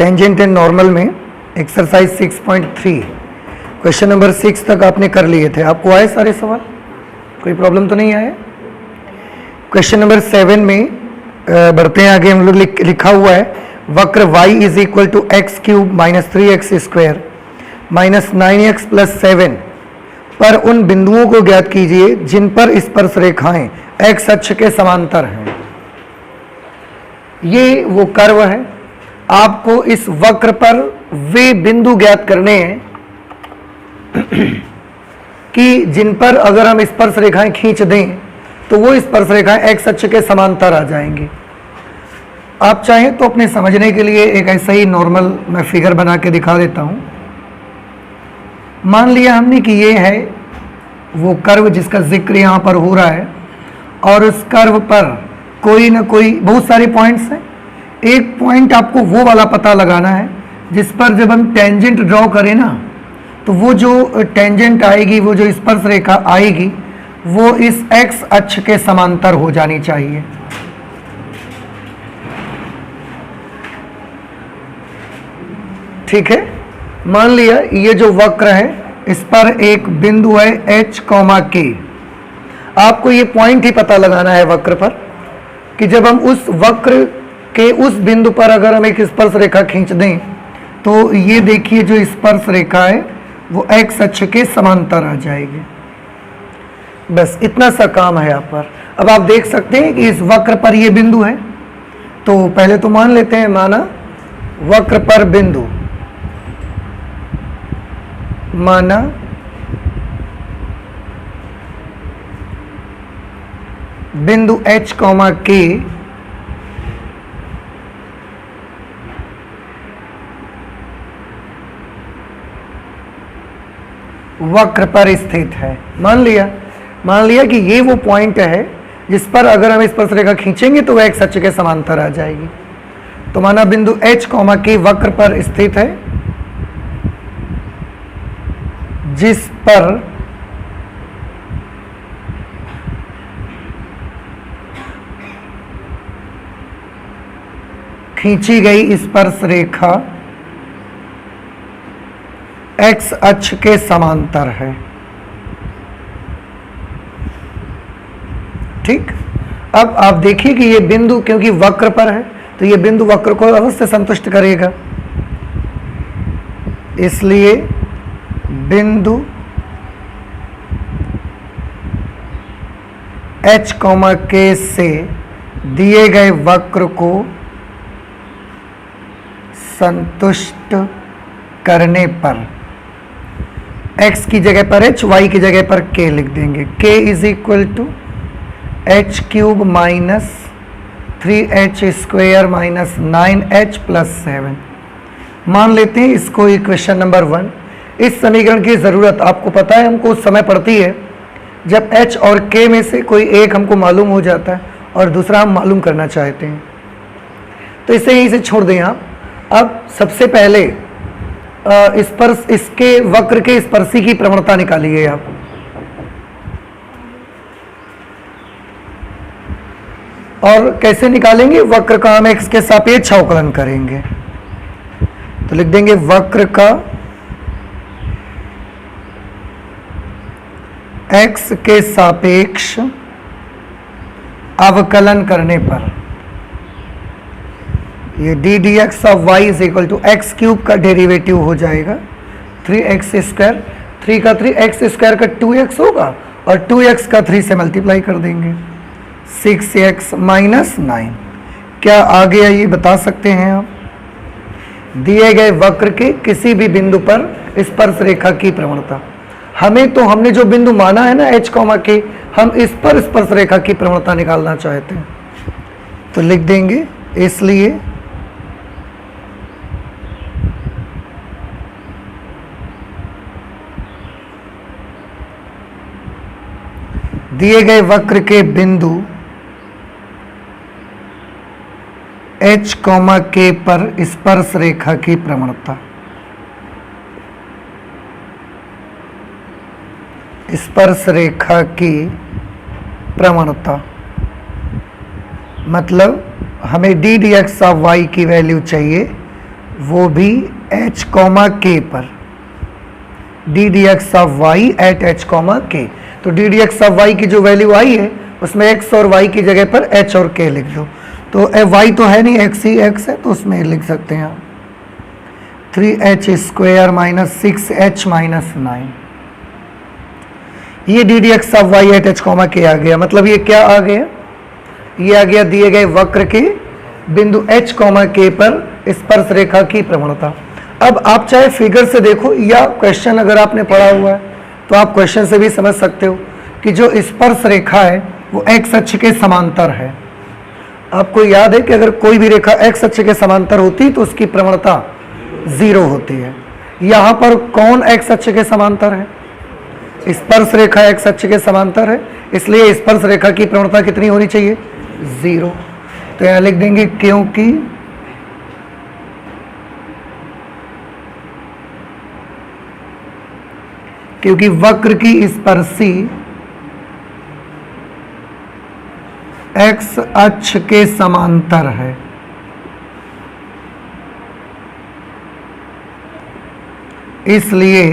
Tangent and normal में exercise 6.3 question number 6 तक आपने कर लिए थे। आपको आए सारे सवाल, कोई प्रॉब्लम तो नहीं आया? क्वेश्चन नंबर 7 में बढ़ते हैं आगे। हम लोग लिखा हुआ है वक्र y is equal to x cube minus 3x square minus 9x plus 7 पर उन बिंदुओं को ज्ञात कीजिए जिन पर स्पर्श रेखाएं x अक्ष के समांतर हैं। ये वो कर्व है। आपको इस वक्र पर वे बिंदु ज्ञात करने हैं कि जिन पर अगर हम स्पर्श रेखाएं खींच दें तो वो स्पर्श रेखाएं x अक्ष के समांतर आ जाएंगी। आप चाहें तो अपने समझने के लिए एक ऐसा ही नॉर्मल मैं फिगर बना के दिखा देता हूं। मान लिया हमने कि ये है वो कर्व जिसका जिक्र यहां पर हो रहा है और उस कर्व पर कोई ना कोई बहुत सारे पॉइंट्स हैं। एक पॉइंट आपको वो वाला पता लगाना है जिस पर जब हम टेंजेंट ड्रॉ करें ना तो वो जो टेंजेंट आएगी, वो जो स्पर्श रेखा आएगी, वो इस x अक्ष के समांतर हो जानी चाहिए। ठीक है। मान लिया ये जो वक्र है इस पर एक बिंदु है h, k। आपको ये पॉइंट ही पता लगाना है वक्र पर कि जब हम उस वक्र के उस बिंदु पर अगर हम एक स्पर्श रेखा खींच दें तो ये देखिए जो स्पर्श रेखा है वो x अक्ष के समांतर आ जाएगी। बस इतना सा काम है यहाँ पर। अब आप देख सकते हैं कि इस वक्र पर ये बिंदु है, तो पहले तो मान लेते हैं, माना वक्र पर बिंदु, माना बिंदु h, k वक्र पर स्थित है। मान लिया कि ये वो पॉइंट है जिस पर अगर हम स्पर्श रेखा खींचेंगे तो वह x अक्ष के समांतर आ जाएगी। तो माना बिंदु h, k वक्र पर स्थित है जिस पर खींची गई स्पर्श रेखा x अक्ष के समांतर है। ठीक। अब आप देखिए कि ये बिंदु क्योंकि वक्र पर है तो ये बिंदु वक्र को अवश्य संतुष्ट करेगा, इसलिए बिंदु h, k से दिए गए वक्र को संतुष्ट करने पर x की जगह पर h, y की जगह पर k लिख देंगे। k is equal to h cube minus 3h square minus 9h plus 7। मान लेते हैं इसको इक्वेशन नंबर 1। इस समीकरण की ज़रूरत आपको पता है हमको उस समय पड़ती है जब h और k में से कोई एक हमको मालूम हो जाता है और दूसरा हम मालूम करना चाहते हैं, तो इसे यहीं से छोड़ दें आप। अब सबसे पहले स्पर्श, इसके वक्र के स्पर्शी की प्रवणता निकालिए आप। और कैसे निकालेंगे? वक्र का हम x के सापेक्ष अवकलन करेंगे, तो लिख देंगे वक्र का x के सापेक्ष अवकलन करने पर ये d D x of y is equal to x cube का डेरिवेटिव हो जाएगा 3x स्क्वायर, 3 का 3 x स्क्वायर का 2x होगा और 2x का 3 से मल्टीप्लाई कर देंगे 6x माइनस 9। क्या आ गया ये बता सकते हैं आप? दिए गए वक्र के किसी भी बिंदु पर स्पर्श रेखा की प्रवणता। हमने जो बिंदु माना है ना h, k, हम इस पर स्पर्श रेखा की प्रवणता निकालना चाहते हैं, तो लिख देंगे इसलिए दिए गए वक्र के बिंदु h, k पर स्पर्श रेखा की प्रवणता। स्पर्श रेखा की प्रवणता मतलब हमें d D x of y की वैल्यू चाहिए वो भी h कॉमा k पर, D D x of y at h comma k। तो d D x of y की जो वैल्यू आई है उसमें x और y की जगह पर h और k लिख दो। तो y तो है नहीं, x ही x है, तो उसमें लिख सकते हैं आप 3h square minus 6h minus 9। ये d D x of y at h comma k आ गया। मतलब ये क्या आ गया, ये आ गया दिए गए वक्र के बिंदु h कॉमा k पर स्पर्श रेखा की प्रवणता। अब आप चाहे फिगर से देखो या क्वेश्चन अगर आपने पढ़ा हुआ है तो आप क्वेश्चन से भी समझ सकते हो कि जो स्पर्श रेखा है वो x अक्ष के समांतर है। आपको याद है कि अगर कोई भी रेखा x अक्ष के समांतर होती तो उसकी प्रवणता 0 होती है। यहाँ पर कौन x अक्ष के समांतर है, स्पर्श रेखा x अक्ष के समांतर है, इसलिए स्पर्श रेखा की प्रवणता कितनी होनी चाहिए, 0। तो यहाँ लिख देंगे क्योंकि वक्र की स्पर्शी x अक्ष के समांतर है, इसलिए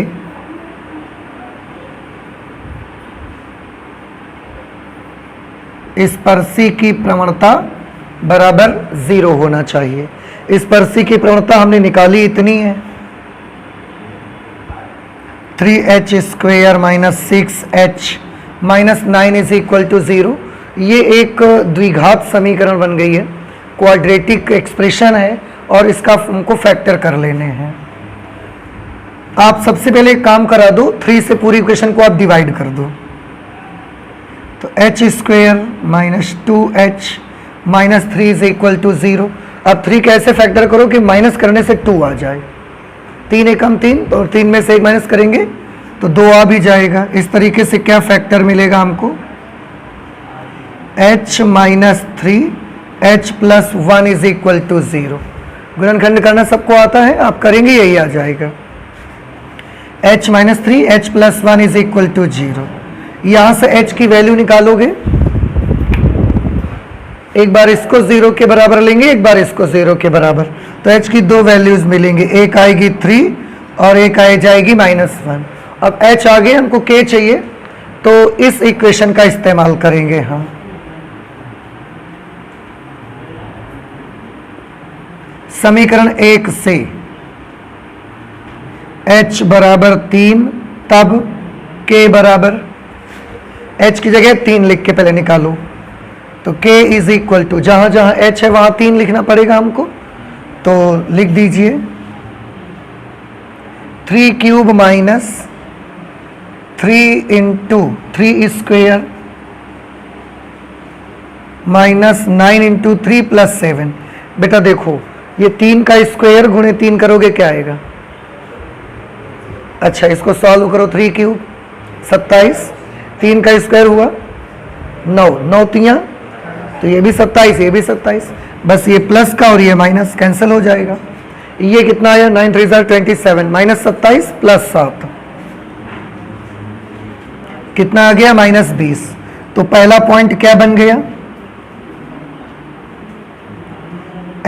स्पर्शी की प्रवणता बराबर 0 होना चाहिए। स्पर्शी की प्रवणता हमने निकाली इतनी है, 3h square minus 6h minus 9 is equal to 0। ये एक द्विघात समीकरण बन गई है, क्वाड्रेटिक एक्सप्रेशन है और इसका हमको फैक्टर कर लेने हैं। आप सबसे पहले एक काम करा दो, 3 से पूरी इक्वेशन को आप डिवाइड कर दो। तो h square minus 2h minus 3 is equal to 0। अब 3 कैसे फैक्टर करो कि माइनस करने से 2 आ जाए, 3 एकम 3, तो 3 में से 1 माइनस करेंगे तो 2 आ भी जाएगा। इस तरीके से क्या फैक्टर मिलेगा हमको, h minus 3h plus 1 is equal to 0। गुणनखंड करना सबको आता है, आप करेंगे यही आ जाएगा, h minus 3h plus 1 is equal to 0। यहां से h की वैल्यू निकालोगे, एक बार इसको 0 के बराबर लेंगे, एक बार इसको 0 के बराबर, तो h की 2 वैल्यूज मिलेंगे, एक आएगी 3 और एक आ जाएगी माइनस 1। अब h आ गए, हमको k चाहिए, तो इस इक्वेशन का इस्तेमाल करेंगे हम। समीकरण 1 से h बराबर 3, तब k बराबर, h की जगह 3 लिख के पहले निकालो, तो k इज इक्वल टू, जहां जहां h है वहां 3 लिखना पड़ेगा हमको, तो लिख दीजिए 3 cube minus 3 into 3 square minus 9 into 3 plus 7। बेटा देखो, ये 3 का स्क्वायर गुणे 3 करोगे क्या आएगा, अच्छा इसको सॉल्व करो, 3 क्यूब 27, 3 का स्क्वायर हुआ 9, 9 तियां, तो ये भी 27, ये भी 27, बस ये प्लस का और ये माइनस कैंसिल हो जाएगा। ये कितना आया, 9 3 27 माइनस 27 प्लस 7 कितना आ गया, माइनस 20। तो पहला पॉइंट क्या बन गया,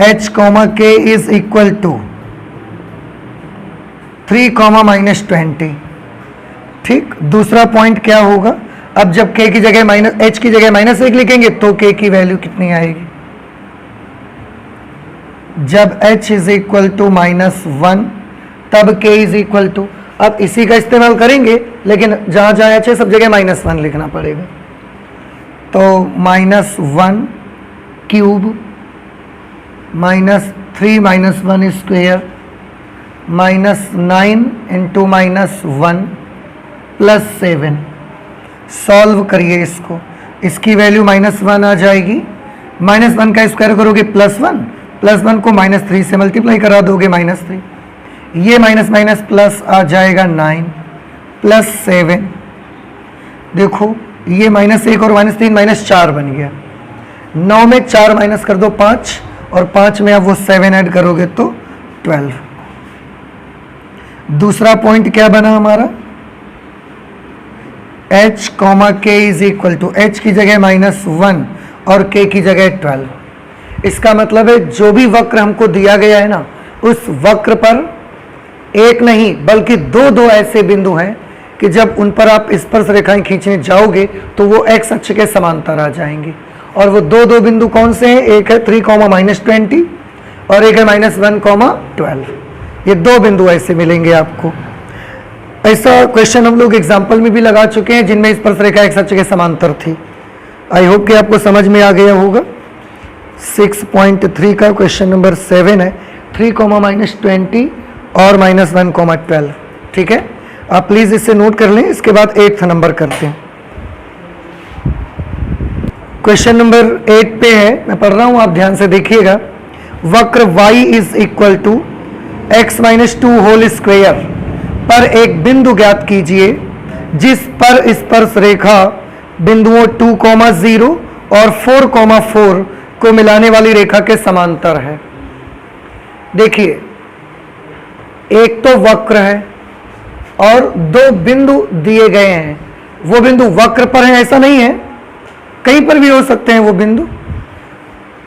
h comma k is equal to 3 comma minus 20। ठीक, दूसरा पॉइंट क्या होगा, अब जब k की जगह माइनस, h की जगह माइनस 1 लिखेंगे तो k की वैल्यू कितनी आएगी, जब h is equal to minus 1 तब k इज इक्वल टू, अब इसी का इस्तेमाल करेंगे लेकिन जहां जहां h है सब जगह माइनस 1 लिखना पड़ेगा। तो minus 1 cube minus 3 minus 1 square minus 9 into minus 1 plus 7। Solve करिए इसको, इसकी वैल्यू माइनस 1 आ जाएगी, माइनस 1 का स्क्वायर करोगे प्लस 1, प्लस 1 को माइनस 3 से मल्टीप्लाई करा दोगे माइनस 3, ये माइनस माइनस प्लस आ जाएगा 9 प्लस 7। देखो ये माइनस 1 और माइनस 3 माइनस 4 बन गया, 9 में 4 माइनस कर दो 5, और 5 में अब वो 7 ऐड करोगे तो 12। दूसरा पॉइंट क्या बना हमारा, h comma k is equal to, h की जगह माइनस 1 और k की जगह 12। इसका मतलब है जो भी वक्र हमको दिया गया है ना उस वक्र पर एक नहीं बल्कि दो दो ऐसे बिंदु हैं कि जब उन पर आप स्पर्श रेखाएं खींचने जाओगे तो वो एक्स अक्ष के समांतर आ जाएंगी। और वो दो दो बिंदु कौन से हैं? एक है 3, -20 और एक है -1, 12। ये दो बिंदु ऐसे मिलेंगे आपको। ऐसा क्वेश्चन हम लोग एग्जाम्पल में भी लगा चुके हैं जिनमें स्पर्श रेखा एक्स अक्ष के समांतर थी। आई होप कि आपको समझ में आ गया होगा। 6.3 का क्वेश्चन नंबर 7 है, 3, -20 और -1, 12। ठीक है, आप प्लीज इसे नोट कर लें। इसके बाद 8th नंबर करते हैं। क्वेश्चन नंबर 8 पे है, मैं पढ़ रहा हूं, आप ध्यान से देखिएगा। वक्र y is equal to x-2 whole square पर एक बिंदु ज्ञात कीजिए जिस पर स्पर्श रेखा बिंदुओं 2, 0 और 4, 4 को मिलाने वाली रेखा के समांतर है। देखिए, एक तो वक्र है और दो बिंदु दिए गए हैं। वो बिंदु वक्र पर है ऐसा नहीं है, कहीं पर भी हो सकते हैं वो बिंदु।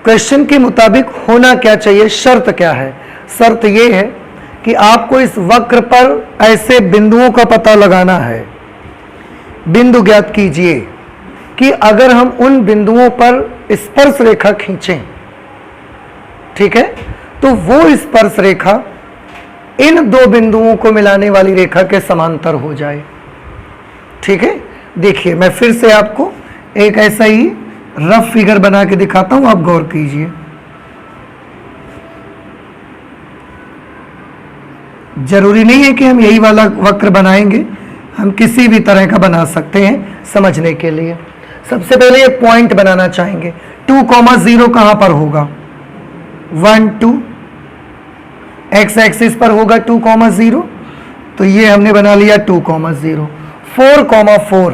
क्वेश्चन के मुताबिक होना क्या चाहिए, शर्त क्या है? शर्त ये है कि आपको इस वक्र पर ऐसे बिंदुओं का पता लगाना है। बिंदु ज्ञात कीजिए कि अगर हम उन बिंदुओं पर स्पर्श रेखा खींचें, ठीक है, तो वो स्पर्श रेखा इन दो बिंदुओं को मिलाने वाली रेखा के समांतर हो जाए। ठीक है, देखिए मैं फिर से आपको एक ऐसा ही रफ फिगर बना के दिखाता हूं, आप गौर कीजिए। जरूरी नहीं है कि हम यही वाला वक्र बनाएंगे, हम किसी भी तरह का बना सकते हैं समझने के लिए। सबसे पहले एक पॉइंट बनाना चाहेंगे। 2, 0 कहां पर होगा? 1, 2 एक्स एक्सिस पर होगा 2, 0, तो ये हमने बना लिया 2, 0। 4, 4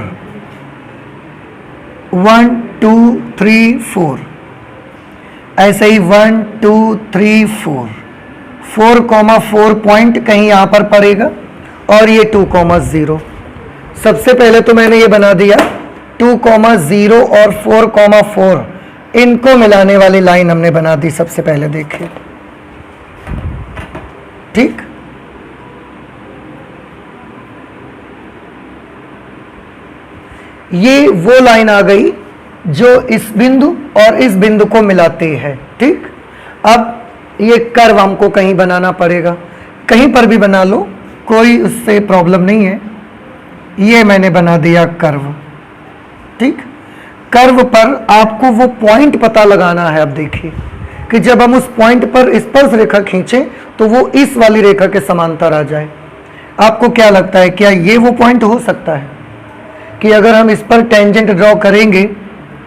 1, 2, 3, 4 ऐसे ही 1, 2, 3, 4 4, 4 पॉइंट कहीं यहां पर पड़ेगा और ये 2, 0। सबसे पहले तो मैंने ये बना दिया 2, 0 और 4, 4 इनको मिलाने वाली लाइन हमने बना दी सबसे पहले। देखिए, ठीक, ये वो लाइन आ गई जो इस बिंदु और इस बिंदु को मिलाती है। ठीक, अब ये कर्व हमको कहीं बनाना पड़ेगा, कहीं पर भी बना लो, कोई उससे प्रॉब्लम नहीं है। ये मैंने बना दिया कर्व। ठीक, कर्व पर आपको वो पॉइंट पता लगाना है। अब देखिए कि जब हम उस पॉइंट पर स्पर्श रेखा खींचें तो वो इस वाली रेखा के समांतर आ जाए। आपको क्या लगता है, क्या ये वो पॉइंट हो सकता है कि अगर हम इस पर टेंजेंट ड्रॉ करेंगे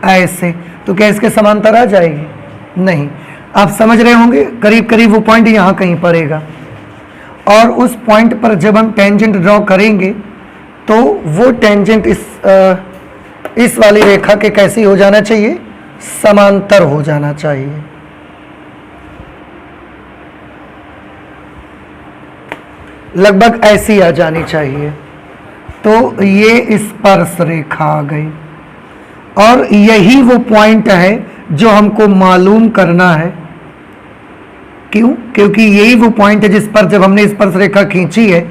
ऐसे तो क्या इसके समांतर आ जाएगी? नहीं। आप समझ रहे होंगे, करीब करीब वो पॉइंट यहाँ कहीं पड़ेगा और उस पॉइंट पर जब हम टेंजेंट ड्रॉ करेंगे तो वो टेंजेंट इस वाली रेखा के कैसी हो जाना चाहिए? समांतर हो जाना चाहिए। लगभग ऐसी आ जानी चाहिए। तो ये स्पर्श रेखा आ गई और यही वो पॉइंट है जो हमको मालूम करना है। क्यों? क्योंकि यही वो पॉइंट है जिस पर जब हमने स्पर्श रेखा खींची है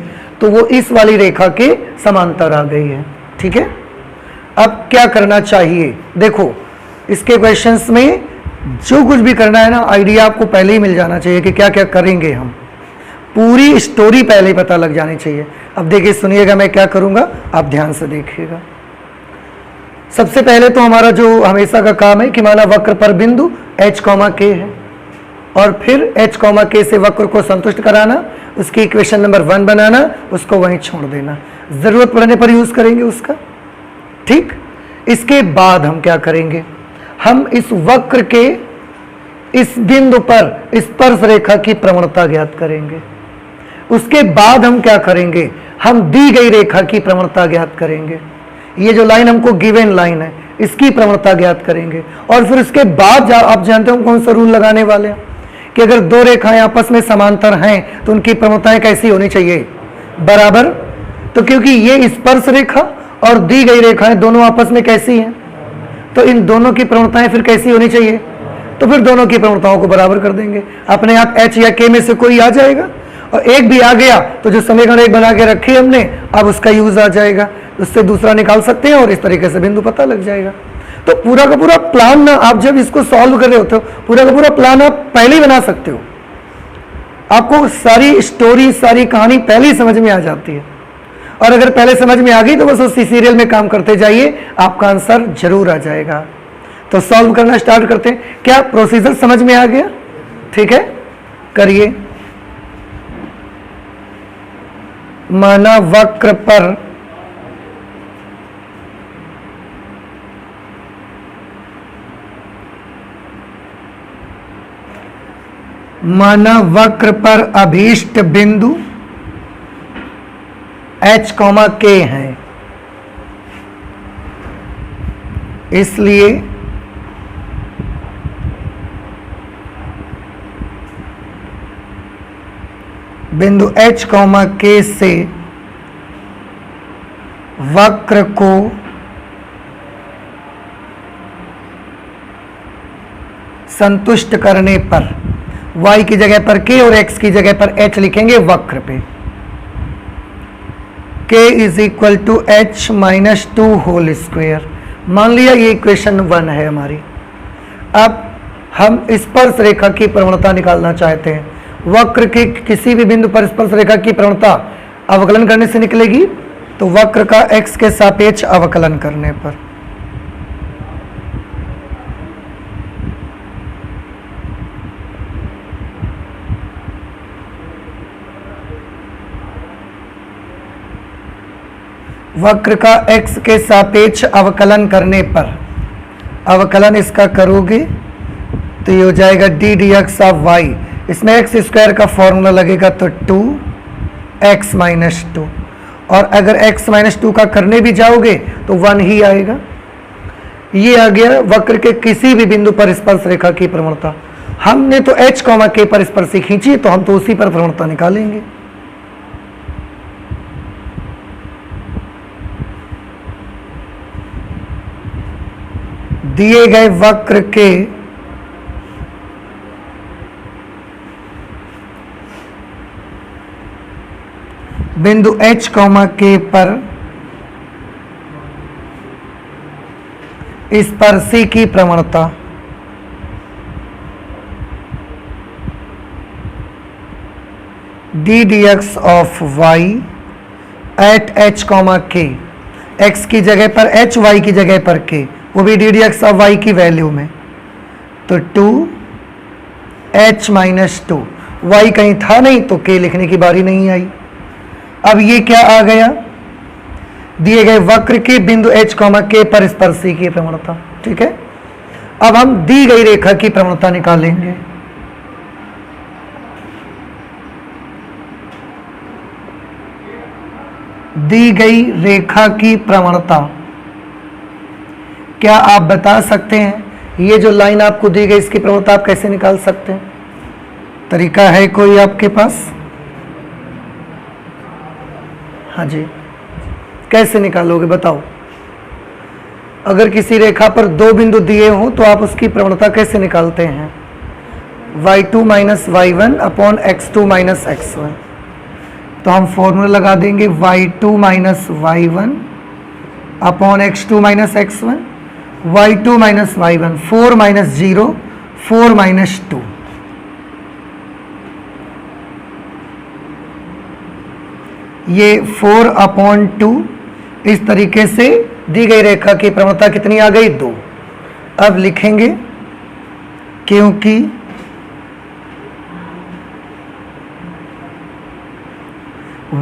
तो वो इस वाली रेखा के समांतर आ गई है। ठीक है, अब क्या करना चाहिए? देखो, इसके क्वेश्चंस में जो कुछ भी करना है ना, आइडिया आपको पहले ही मिल जाना चाहिए कि क्या क्या करेंगे हम। पूरी स्टोरी पहले ही पता लग जानी चाहिए। अब देखिए, सुनिएगा मैं क्या करूंगा, आप ध्यान से देखिएगा। सबसे पहले तो हमारा जो हमेशा का काम है कि माना वक्र पर बिंदु h, k है और फिर h, k से वक्र को संतुष्ट कराना, उसकी इक्वेशन नंबर 1 बनाना, उसको वहीं छोड़ देना, जरूरत पड़ने पर यूज करेंगे उसका। ठीक, इसके बाद हम क्या करेंगे? हम इस वक्र के इस बिंदु पर स्पर्श रेखा की प्रवणता ज्ञात करेंगे। उसके बाद हम क्या करेंगे? हम दी गई रेखा की प्रवणता ज्ञात करेंगे। ये जो लाइन हमको गिवन लाइन है इसकी प्रवणता ज्ञात करेंगे और फिर उसके बाद आप जानते हो कौन सा रूल लगाने वाले हैं कि अगर दो रेखाएं आपस में समांतर हैं तो उनकी प्रवणताएं कैसी होनी चाहिए? बराबर। तो क्योंकि ये स्पर्श रेखा और दी गई रेखाएं दोनों आपस में कैसी हैं, तो इन दोनों की प्रवणताएं फिर कैसी होनी चाहिए? तो फिर दोनों की प्रवणताओं को बराबर कर देंगे, अपने आप h या k में से कोई आ जाएगा, और एक भी आ गया तो जो समीकरण एक बना के रखी हमने अब उसका यूज आ जाएगा, उससे दूसरा निकाल सकते हैं और इस तरीके से बिंदु पता लग जाएगा। तो पूरा का पूरा प्लान ना आप जब इसको सॉल्व कर रहे होते हो, पूरा का पूरा प्लान आप पहले ही बना सकते हो, आपको सारी स्टोरी सारी कहानी पहले ही समझ में आ जाती है, और अगर पहले समझ में आ गई तो बस उसी सीरियल में काम करते जाइए, आपका आंसर जरूर आ जाएगा। तो सॉल्व करना स्टार्ट करते हैं। क्या प्रोसीजर समझ में आ गया? ठीक है, करिए। माना वक्र पर अभीष्ट बिंदु h, k है, इसलिए बिंदु h, k से वक्र को संतुष्ट करने पर y की जगह पर k और x की जगह पर h लिखेंगे वक्र पे। k is equal to h minus 2 whole square. मान लिया ये इक्वेशन 1 है हमारी। अब हम स्पर्श रेखा की प्रवणता निकालना चाहते हैं। वक्र के किसी भी बिंदु पर स्पर्श रेखा की प्रवणता अवकलन करने से निकलेगी, तो वक्र का x के सापेक्ष अवकलन करने पर। वक्र का x के सापेक्ष अवकलन करने पर, अवकलन इसका करोगे तो ये हो जाएगा d D x of y. इसमें एक्स स्क्वायर का फॉर्मूला लगेगा तो 2x माइनस 2, और अगर x माइनस 2 का करने भी जाओगे तो 1 ही आएगा। ये आ गया वक्र के किसी भी बिंदु पर स्पर्श रेखा की प्रवणता। हमने तो h, k पर स्पर्श खींची, तो हम तो उसी पर प्रवणता निकालेंगे। दिए गए वक्र के बिंदु h, k पर स्पर्शी की प्रवणता d D x of y at h, k, x की जगह पर h, y की जगह पर k, वो भी d D x of y की वैल्यू में, तो 2h माइनस 2, वाई कहीं था नहीं तो k लिखने की बारी नहीं आई। अब ये क्या आ गया? दिए गए वक्र के बिंदु h, k पर स्पर्शी की प्रवणता। ठीक है, अब हम दी गई रेखा की प्रवणता निकालेंगे। दी गई रेखा की प्रवणता क्या आप बता सकते हैं? ये जो लाइन आपको दी गई इसकी प्रवणता आप कैसे निकाल सकते हैं? तरीका है कोई आपके पास? हाँ जी, कैसे निकालोगे बताओ? अगर किसी रेखा पर 2 बिंदु दिए हों तो आप उसकी प्रवणता कैसे निकालते हैं? y2 minus y1 upon x2 minus x1। तो हम फॉर्मूला लगा देंगे y2 minus y1 upon x2 minus x1। y2 minus y1 4 minus 0 4 minus 2। ये 4 अपॉन 2। इस तरीके से दी गई रेखा की प्रवणता कितनी आ गई? 2। अब लिखेंगे क्योंकि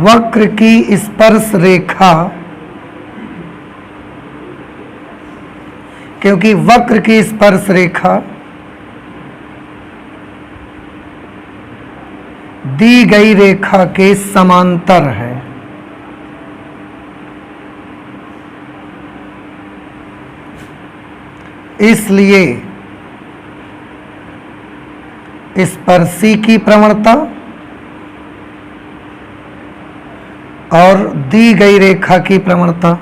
वक्र की स्पर्श रेखा, क्योंकि वक्र की स्पर्श रेखा दी गई रेखा के समांतर है, इसलिए स्पर्शी की प्रवणता और दी गई रेखा की प्रवणता,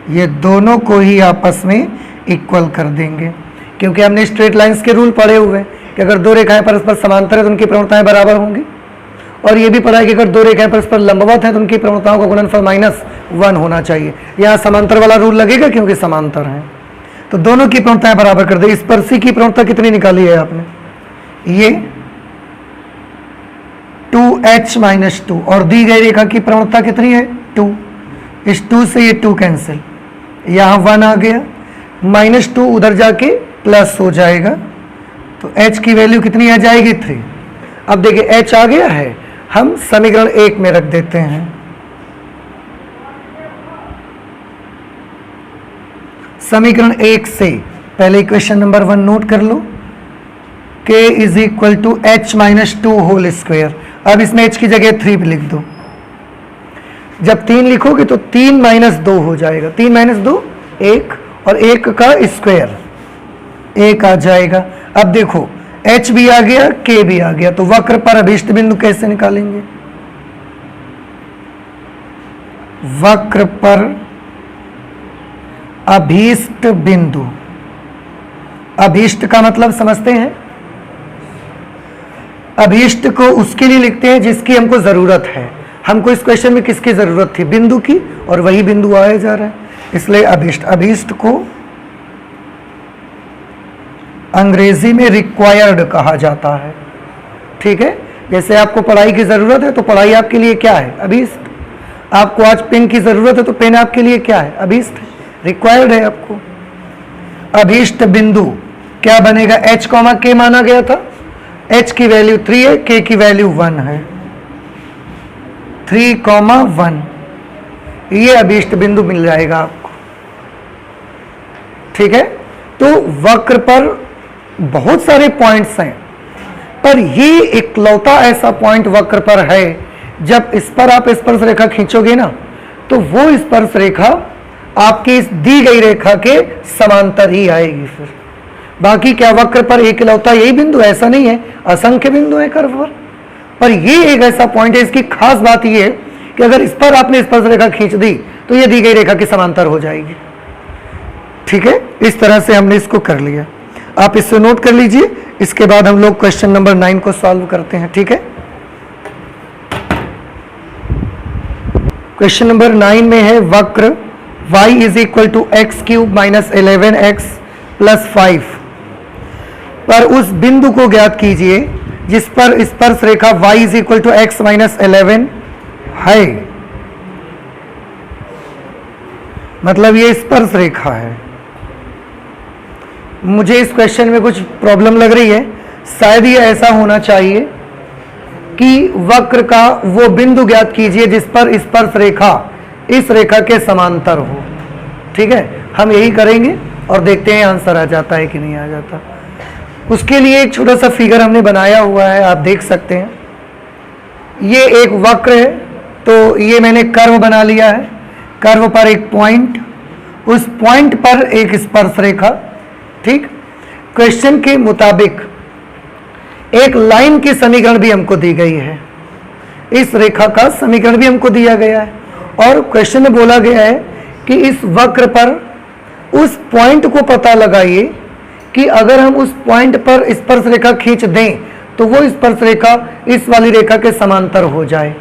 ये दोनों को ही आपस में इक्वल कर देंगे, क्योंकि हमने स्ट्रेट लाइंस के रूल पढ़े हुए हैं कि अगर दो रेखाएं परस्पर समांतर है तो उनकी प्रवणताएं बराबर होंगी, और ये भी पढ़ा है कि अगर दो रेखाएं परस्पर लंबवत है तो उनकी प्रवणताओं का गुणनफल -1 होना चाहिए। यहाँ समांतर वाला रूल लगेगा क्योंकि समांतर है, तो दोनों की प्रवणताएं बराबर कर दे। स्पर्शी की प्रवणता कितनी निकाली है आपने? ये 2h-2, और दी गई रेखा की प्रवणता कितनी है? 2। इस 2 से ये 2 कैंसिल, यहाँ 1 आ गया, -2 उधर जाके प्लस हो जाएगा, तो h की वैल्यू कितनी आ जाएगी? 3। अब देखिए h आ गया है, हम समीकरण 1 में रख देते हैं। समीकरण 1 से पहले इक्वेशन नंबर 1 नोट कर लो, k is equal to h-2 whole square. अब इसमें h की जगह 3 भी लिख दो। जब 3 लिखोगे तो 3 - 2 हो जाएगा, 3 - 2 1, और 1 का स्क्वायर 1 आ जाएगा। अब देखो h भी आ गया, k भी आ गया, तो वक्र पर अभीष्ट बिंदु कैसे निकालेंगे? वक्र पर अभीष्ट बिंदु, अभीष्ट का मतलब समझते हैं? अभीष्ट को उसके लिए लिखते हैं जिसकी हमको जरूरत है। हमको इस क्वेश्चन में किसकी जरूरत थी? बिंदु की, और वही बिंदु आया जा रहा है, इसलिए अभीष्ट। अभीष्ट को अंग्रेजी में रिक्वायर्ड कहा जाता है, ठीक है। जैसे आपको पढ़ाई की जरूरत है तो पढ़ाई आपके लिए क्या है? अभीष्ट। आपको आज पेन की जरूरत है तो पेन आपके लिए क्या है? अभीष्ट, रिक्वायर्ड है आपको। अभीष्ट बिंदु क्या बनेगा? h, k माना गया था, h की वैल्यू 3 है, k की वैल्यू 1 है, 3,1, ये अभीष्ट बिंदु मिल जाएगा आपको, ठीक है। तो वक्र पर बहुत सारे पॉइंट्स हैं, पर ये इकलौता ऐसा पॉइंट वक्र पर है, जब इस पर आप स्पर्श रेखा खींचोगे ना, तो वो स्पर्श रेखा आपकी इस दी गई रेखा के समांतर ही आएगी। फिर बाकी क्या वक्र पर इकलौता यही बिंदु? ऐसा नहीं है, असंख्य बिंदु है कर्व पर ये एक ऐसा पॉइंट है। इसकी खास बात ये है कि अगर इस पर आपने स्पर्श रेखा खींच दी तो ये दी गई रेखा के समांतर हो जाएगी, ठीक है। इस तरह से हमने इसको कर लिया, आप इससे नोट कर लीजिए। इसके बाद हम लोग क्वेश्चन नंबर 9 को सॉल्व करते हैं, ठीक है। क्वेश्चन नंबर 9 में है वक्र y is equal to x³ - 11x + 5 पर उस बिंदु को ज्ञात कीजिए जिस पर स्पर्श रेखा y is equal to x - 11 है। मतलब ये स्पर्श रेखा है। मुझे इस क्वेश्चन में कुछ प्रॉब्लम लग रही है, शायद ये ऐसा होना चाहिए कि वक्र का वो बिंदु ज्ञात कीजिए जिस पर स्पर्श रेखा इस रेखा के समांतर हो, ठीक है। हम यही करेंगे और देखते हैं आंसर आ जाता है कि नहीं आ जाता। उसके लिए एक छोटा सा फिगर हमने बनाया हुआ है, आप देख सकते हैं। ये एक वक्र है, तो ये मैंने कर्व बना लिया है, कर्व पर एक पॉइंट, उस पॉइंट पर एक स्पर्श रेखा, ठीक। क्वेश्चन के मुताबिक एक लाइन की समीकरण भी हमको दी गई है, इस रेखा का समीकरण भी हमको दिया गया है, और क्वेश्चन में बोला गया है कि इस वक्र पर उस पॉइंट को पता लगाइए कि अगर हम उस पॉइंट पर स्पर्श रेखा खींच दें तो वो स्पर्श रेखा इस वाली रेखा के समांतर हो जाए।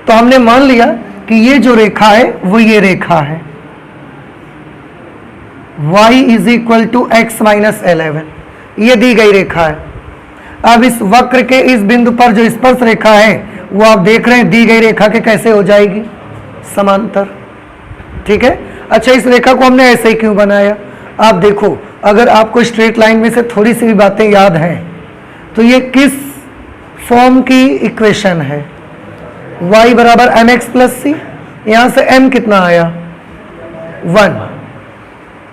तो हमने मान लिया कि ये जो रेखा है वो ये रेखा है, y is equal to x - 11, ये दी गई रेखा है। अब इस वक्र के इस बिंदु पर जो स्पर्श रेखा है वो आप देख रहे हैं दी गई रेखा के कैसे हो जाएगी? समांतर, ठीक है। अच्छा, इस रेखा को हमने ऐसे ही क्यों बनाया? आप देखो, अगर आपको स्ट्रेट लाइन में से थोड़ी सी भी बातें याद हैं तो ये किस फॉर्म की इक्वेशन है? y बराबर mx + c, यहां से m कितना आया? 1,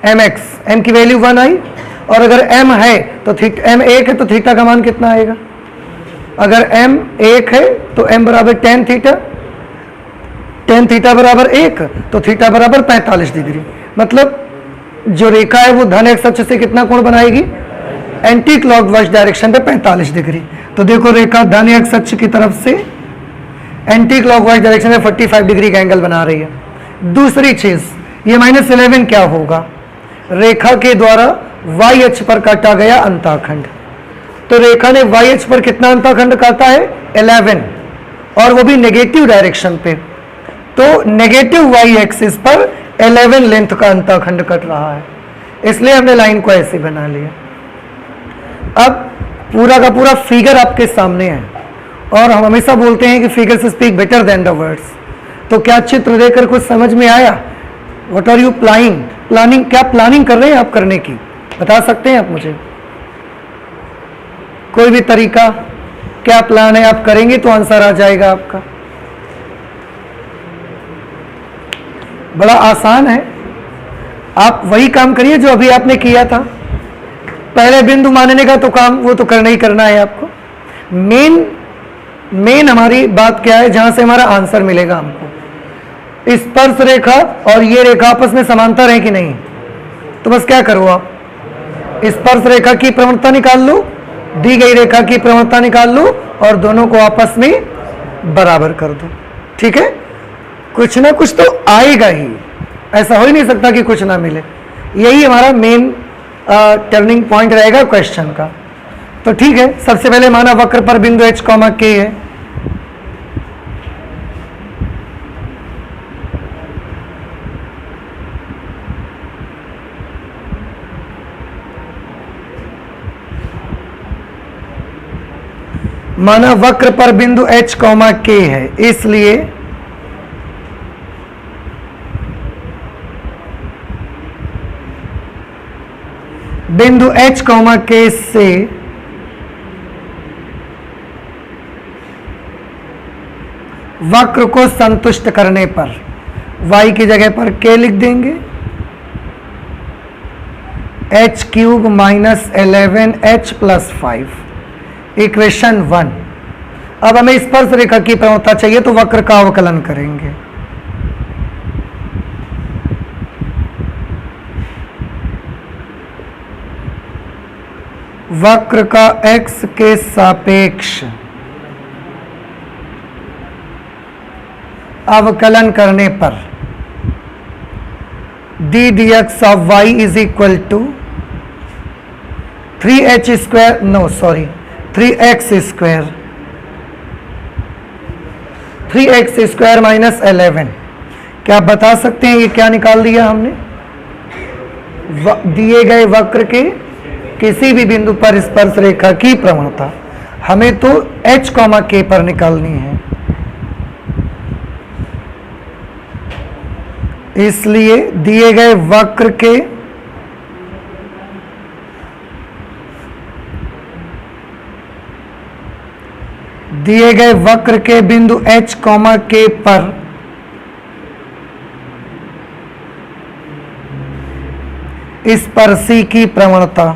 mx, m की वैल्यू 1 आई, और अगर m है तो m 1 है तो थीटा का मान कितना आएगा? अगर m 1 है तो m बराबर tan थीटा, tan थीटा बराबर 1 तो थीटा बराबर 45 डिग्री। मतलब जो रेखा है वो धन एक्स अक्ष से कितना कोण बनाएगी? एंटी क्लॉकवाइज डायरेक्शन पे 45 डिग्री। तो देखो रेखा धन एक्स अक्ष की तरफ से एंटी क्लॉकवाइज डायरेक्शन में 45 डिग्री का एंगल बना रही है। दूसरी चीज, ये -11 क्या होगा? रेखा के द्वारा y अक्ष पर काटा गया अंतःखंड। तो रेखा ने y अक्ष पर कितना अंतःखंड काटा है? 11, और वो भी नेगेटिव डायरेक्शन पे। तो नेगेटिव y एक्सिस पर 11 लेंथ का अंतःखंड कट रहा है, इसलिए हमने लाइन को ऐसे बना लिया। अब पूरा का पूरा फिगर आपके सामने है, और हम हमेशा बोलते हैं कि figures speak better than the words. तो क्या चित्र देखकर कुछ समझ में आया? व्हाट आर यू प्लानिंग, क्या प्लानिंग कर रहे हैं आप करने की? बता सकते हैं आप मुझे? कोई भी तरीका, क्या प्लान है? आप करेंगे तो आंसर आ जाएगा आपका। बड़ा आसान है, आप वही काम करिए जो अभी आपने किया था। पहले बिंदु मानने का तो काम वो तो करना ही करना है आपको। मेन हमारी बात क्या है, जहां से हमारा आंसर मिलेगा हमको? स्पर्श रेखा और ये रेखा आपस में समांतर है कि नहीं? तो बस क्या करो, आप स्पर्श रेखा की प्रवणता निकाल लो, दी गई रेखा की प्रवणता निकाल लो, और दोनों को आपस में बराबर कर दो। ठीक है, कुछ ना कुछ तो आएगा ही, ऐसा हो ही नहीं सकता कि कुछ ना मिले। यही हमारा मेन टर्निंग पॉइंट रहेगा क्वेश्चन का। तो ठीक है, सबसे पहले माना वक्र पर बिंदु h, k है। माना वक्र पर बिंदु h, k है, इसलिए बिंदु h, k से वक्र को संतुष्ट करने पर y की जगह पर k लिख देंगे, h³ minus 11h plus 5, equation 1। अब हमें स्पर्श रेखा की प्रवणता चाहिए, तो वक्र का अवकलन करेंगे। वक्र का x के सापेक्ष अवकलन करने पर d dx of y is equal to 3x square minus 11। क्या आप बता सकते हैं ये क्या निकाल दिया हमने? दिए गए वक्र के किसी भी बिंदु पर स्पर्श रेखा की प्रवणता हमें तो h, k पर निकालनी है, इसलिए दिए गए वक्र के बिंदु h, k पर स्पर्शी की प्रवणता,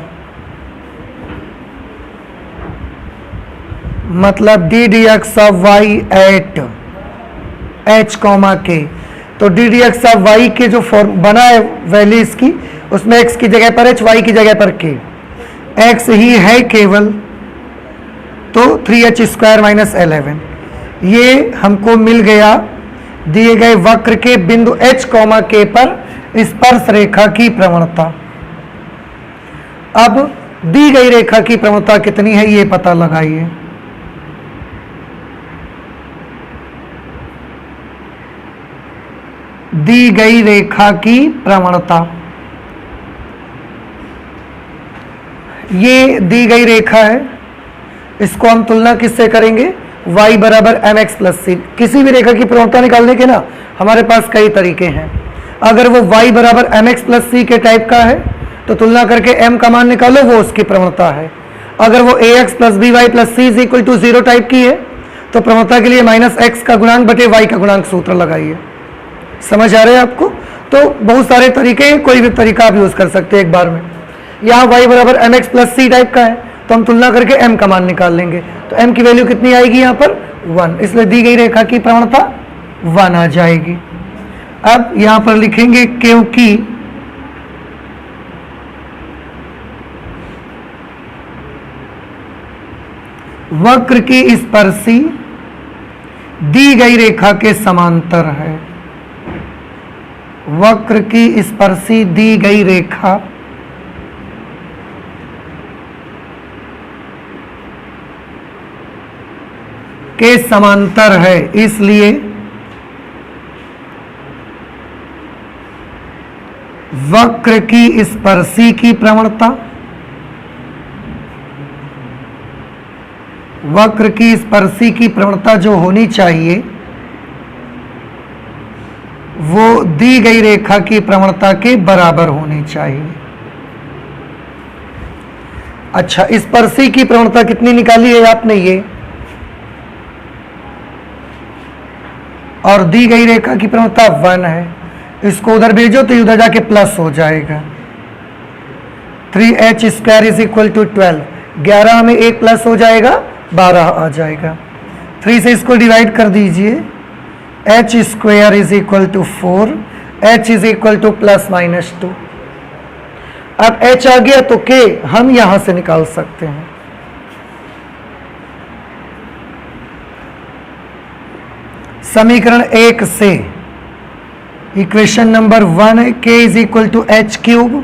मतलब d dx of y at h, k। तो d dx ऑफ y के जो फॉर्म बना है वैल्यू इसकी, उसमें x की जगह पर h, y की जगह पर k, x ही है केवल, तो 3h स्क्वायर माइनस 11 ये हमको मिल गया दिए गए वक्र के बिंदु h, k पर स्पर्श रेखा की प्रवणता। अब दी गई रेखा की प्रवणता कितनी है ये पता लगाइए। दी गई रेखा की प्रवणता, ये दी गई रेखा है, इसको हम तुलना किससे करेंगे? y बराबर mx प्लस सी। किसी भी रेखा की प्रवणता निकालने के ना हमारे पास कई तरीके हैं। अगर वो y बराबर mx प्लस सी के टाइप का है तो तुलना करके m का मान निकालो, वो उसकी प्रवणता है। अगर वो ax plus B Y plus C is equal to 0 type की है तो प्रवणता के लिए माइनस x का गुणांक बटे y का गुणांक सूत्र लगाइए। समझ आ रहे हैं आपको? तो बहुत सारे तरीके हैं, कोई भी तरीका आप यूज कर सकते हैं एक बार में। यहाँ y बराबर mx प्लस सी टाइप का है तो हम तुलना करके m का मान निकाल लेंगे, तो m की वैल्यू कितनी आएगी यहाँ पर? 1, इसलिए दी गई रेखा की प्रवणता 1 आ जाएगी। अब यहाँ पर लिखेंगे क्योंकि वक्र की स्पर्शी दी गई रेखा के समांतर है, वक्र की स्पर्शी दी गई रेखा के समांतर है, इसलिए वक्र की स्पर्शी की प्रवणता, वक्र की स्पर्शी की प्रवणता जो होनी चाहिए वो दी गई रेखा की प्रवणता के बराबर होनी चाहिए। अच्छा, स्पर्शी की प्रवणता कितनी निकाली है आपने ये, और दी गई रेखा की प्रवणता 1 है। इसको उधर भेजो तो उधर जाके प्लस हो जाएगा। 3h square is equal to 12, 11 में 1 प्लस हो जाएगा 12 आ जाएगा। 3 से इसको डिवाइड कर दीजिए, h square is equal to 4, h is equal to plus minus 2। अब h आ गया तो k हम यहां से निकाल सकते हैं। समीकरण 1 से इक्वेशन नंबर 1 है k is equal to h cube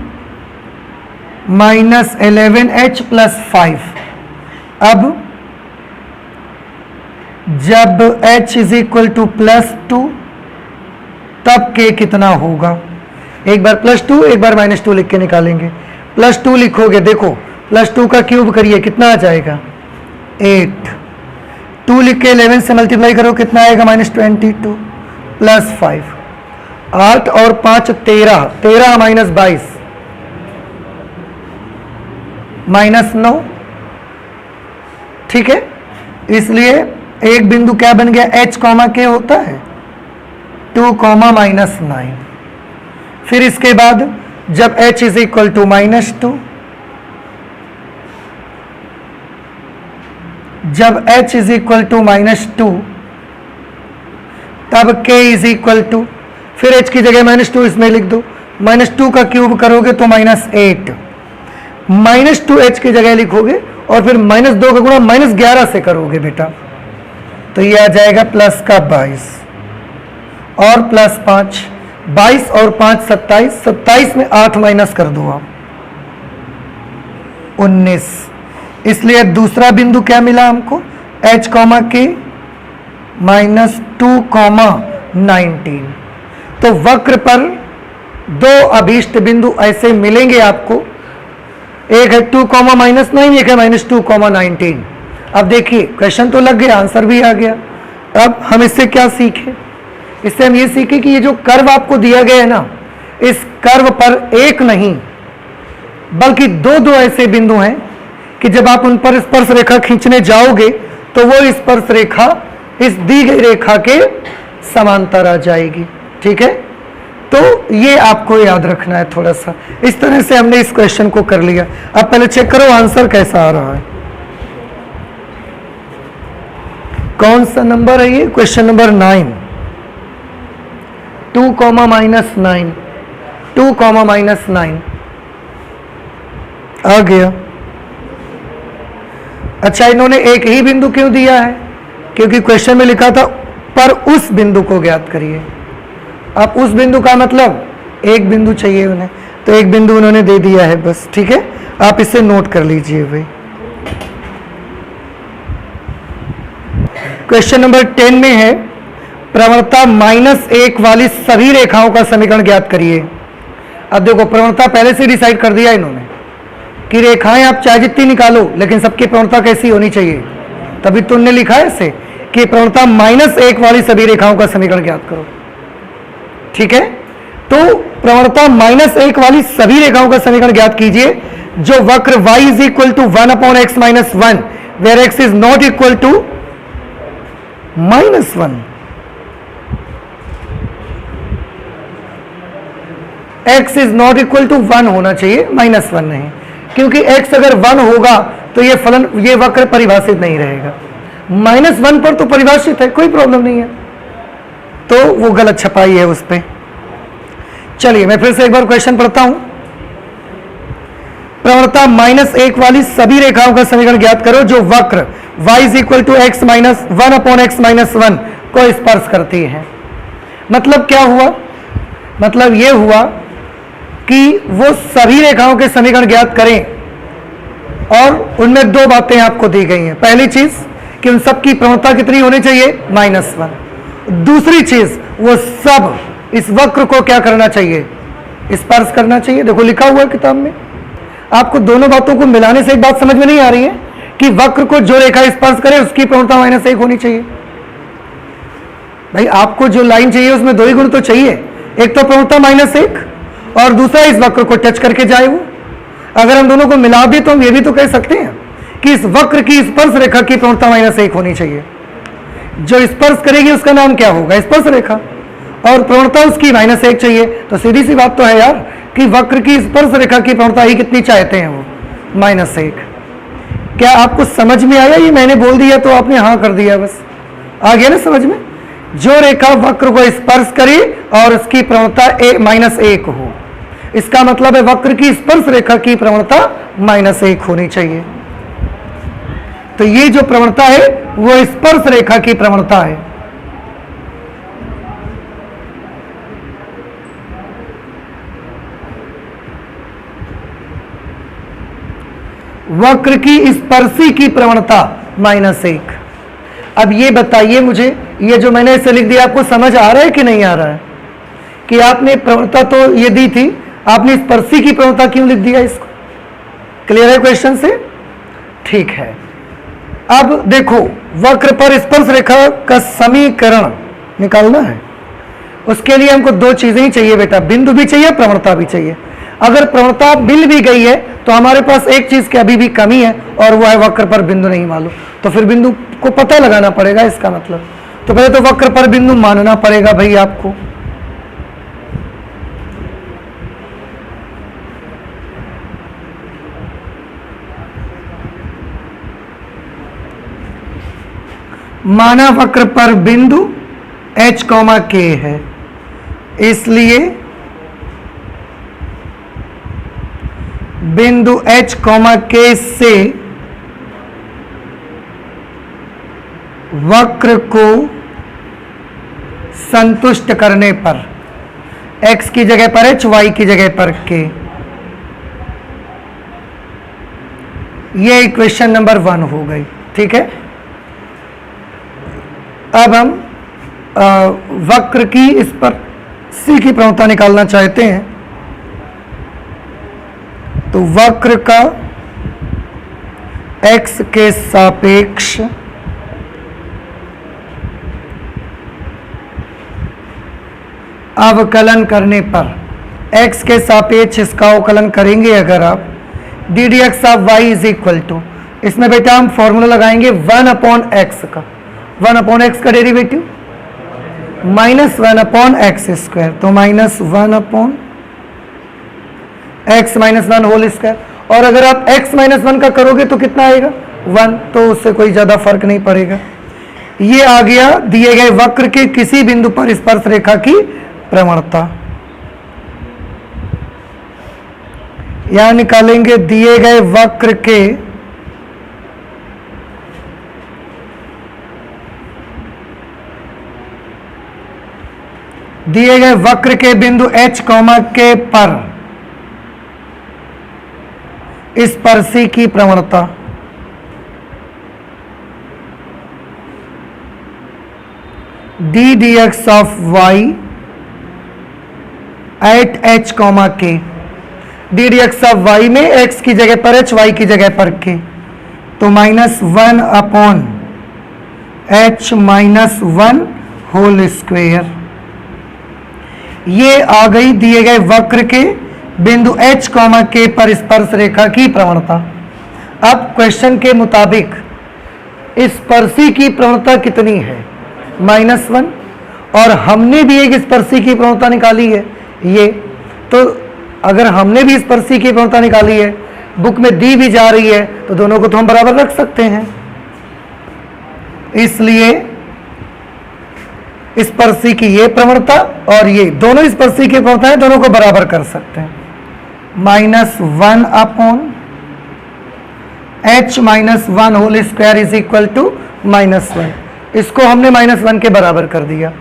minus 11h plus 5। अब जब h is equal to plus 2 तब k कितना होगा, एक बार प्लस 2 एक बार माइनस 2 लिख के निकालेंगे। प्लस 2 लिखोगे, देखो प्लस 2 का क्यूब करिए कितना आ जाएगा 8, 2 लिख के 11 से मल्टीप्लाई करो कितना आएगा -22 प्लस 5, 8 और 5 13, 13 माइनस 22 -9। ठीक है, इसलिए एक बिंदु क्या बन गया, h कॉमा के होता है 2 -9। फिर इसके बाद जब h इज इक्वल टू -2, जब h इज इक्वल टू -2 तब k इज इक्वल टू, फिर h की जगह -2 इसमें लिख दो, -2 का क्यूब करोगे तो -8, -2h की जगह लिखोगे और फिर -2 का गुणा -11 से करोगे बेटा, तो ये आ जाएगा प्लस का 22 और प्लस 5, 22 और 5 27, 27 में 8 माइनस कर दो आप 19। इसलिए दूसरा बिंदु क्या मिला हमको, h कॉमा के -2,19। तो वक्र पर दो अभीष्ट बिंदु ऐसे मिलेंगे आपको, एक है 2,-9, एक है -2,19। अब देखिए क्वेश्चन तो लग गया, आंसर भी आ गया। अब हम इससे क्या सीखे, इससे हम ये सीखे कि ये जो कर्व आपको दिया गया है ना, इस कर्व पर एक नहीं बल्कि दो ऐसे बिंदु हैं कि जब आप उन पर स्पर्श रेखा खींचने जाओगे तो वो स्पर्श रेखा इस दी गई रेखा के समांतर आ जाएगी। ठीक है, तो ये आपको याद रखना है थोड़ा सा। इस तरह से हमने इस क्वेश्चन को कर लिया। अब पहले चेक करो आंसर कैसा आ रहा है, कौन सा नंबर है ये, क्वेश्चन नंबर 9, 2,-9, 2,-9 आ गया। अच्छा, इन्होंने एक ही बिंदु क्यों दिया है, क्योंकि क्वेश्चन में लिखा था पर उस बिंदु को ज्ञात करिए। अब उस बिंदु का मतलब एक बिंदु चाहिए उन्हें, तो एक बिंदु उन्होंने दे दिया है बस। ठीक है, आप इसे नोट कर लीजिए भाई। क्वेश्चन नंबर 10 में है प्रवणता -1 वाली सभी रेखाओं का समीकरण ज्ञात करिए। अब देखो प्रवणता पहले से डिसाइड कर दिया इन्होंने कि रेखाएं आप चाहे जितनी निकालो लेकिन सबकी प्रवणता कैसी होनी चाहिए, तभी तो उन्होंने लिखा है ऐसे कि प्रवणता -1 वाली सभी रेखाओं का समीकरण ज्ञात करो। ठीक है, तो प्रवणता -1 वाली सभी रेखाओं का समीकरण ज्ञात कीजिए जो वक्र y is equal to 1/x - 1 where x is not equal to -1। x is not equal to 1 होना चाहिए, -1 नहीं, क्योंकि x अगर 1 होगा तो ये फलन, ये वक्र परिभाषित नहीं रहेगा। -1 पर तो परिभाषित है, कोई प्रॉब्लम नहीं है, तो वो गलत छपाई है उस पर। चलिए मैं फिर से एक बार क्वेश्चन पढ़ता हूं। प्रवणता -1 वाली सभी रेखाओं का समीकरण ज्ञात करो जो वक्र y is equal to x - 1/x - 1 को स्पर्श करती है। मतलब क्या हुआ मतलब ये हुआ कि वो सभी रेखाओं के समीकरण ज्ञात करें और उनमें दो बातें आपको दी गई हैं। पहली चीज कि उन सब की प्रवणता कितनी होनी चाहिए, -1। दूसरी चीज वो सब इस वक्र को क्या करना चाहिए, स्पर्श करना चाहिए। देखो लिखा हुआ है किताब में। आपको दोनों बातों को मिलाने से एक बात समझ में नहीं आ रही है कि वक्र को जो रेखा स्पर्श करे उसकी प्रवणता -1 होनी चाहिए। भाई आपको जो लाइन चाहिए उसमें दो ही गुण तो चाहिए, एक तो प्रवणता -1 और दूसरा इस वक्र को टच करके जाए वो। अगर हम दोनों को मिला दें तो हम ये भी तो कह सकते हैं कि इस वक्र की स्पर्श रेखा की प्रवणता -1 होनी चाहिए। जो स्पर्श करेगी उसका नाम क्या होगा, स्पर्श रेखा, और प्रवणता उसकी -1 चाहिए। तो सीधी सी बात तो है यार कि वक्र की स्पर्श रेखा की प्रवणता ही कितनी चाहते हैं वो, -1। क्या आपको समझ में आया? ये मैंने बोल दिया तो आपने हाँ कर दिया, बस आ गया ना समझ में। जो रेखा वक्र को स्पर्श करे और उसकी प्रवणता -1 हो, इसका मतलब है वक्र की स्पर्श रेखा की प्रवणता -1 होनी चाहिए। तो ये जो प्रवणता है वो स्पर्श रेखा की प्रवणता है। वक्र की स्पर्शी की प्रवणता -1। अब ये बताइए मुझे, ये जो मैंने इसे लिख दिया आपको समझ आ रहा है कि नहीं आ रहा है? कि आपने प्रवणता तो ये दी थी, आपने स्पर्शी की प्रवणता क्यों लिख दिया इसको? क्लियर है क्वेश्चन से? ठीक है। अब देखो वक्र पर स्पर्श रेखा का समीकरण निकालना है। उसके लिए हमको दो चीजें ही चाहिए बेटा, बिंदु भी चाहिए, प्रवणता भी चाहिए। अगर प्रवणता मिल भी गई है तो हमारे पास एक चीज की अभी भी कमी है और वो है वक्र पर बिंदु नहीं मालूम। तो फिर बिंदु को पता लगाना पड़ेगा, इसका मतलब तो पहले तो वक्र पर बिंदु मानना पड़ेगा भाई आपको। माना वक्र पर बिंदु h, k है, इसलिए बिंदु h, k से वक्र को संतुष्ट करने पर x की जगह पर h, y की जगह पर k, ये इक्वेशन नंबर 1 हो गई। ठीक है। अब हम वक्र की इस पर सी की प्रवणता निकालना चाहते हैं। तो वक्र का x के सापेक्ष अवकलन करने पर, x के सापेक्ष इसका अवकलन करेंगे अगर आप, d D x of y is equal to, इसमें बेटा हम फॉर्मूला लगाएंगे 1/x का, 1/x का डेरिवेटिव -1/x², तो -1/x-1 होल स्क्वायर। और अगर आप x -1 का करोगे तो कितना आएगा, 1, तो उससे कोई ज्यादा फर्क नहीं पड़ेगा। ये आ गया दिए गए वक्र के किसी बिंदु पर स्पर्श रेखा की प्रवणता। यहां निकालेंगे दिए गए वक्र के बिंदु h, k पर स्पर्शी की प्रवणता। D D x of y at h, k, d D x of y में x की जगह पर h, y की जगह पर k, तो -1/h-1 होल स्क्वायर। ये आ गई दिए गए वक्र के बिंदु h, k पर स्पर्श रेखा की प्रवणता। अब क्वेश्चन के मुताबिक स्पर्शी की प्रवणता कितनी है, -1, और हमने भी एक स्पर्शी की प्रवणता निकाली है ये। तो अगर हमने भी स्पर्शी की प्रवणता निकाली है, बुक में दी भी जा रही है, तो दोनों को तो हम बराबर रख सकते हैं। इसलिए स्पर्शी की ये प्रवणता और ये दोनों स्पर्शी की प्रवणता है, दोनों को बराबर कर सकते हैं। -1/h-1 whole square is equal to -1। इसको हमने -1 के बराबर कर दिया।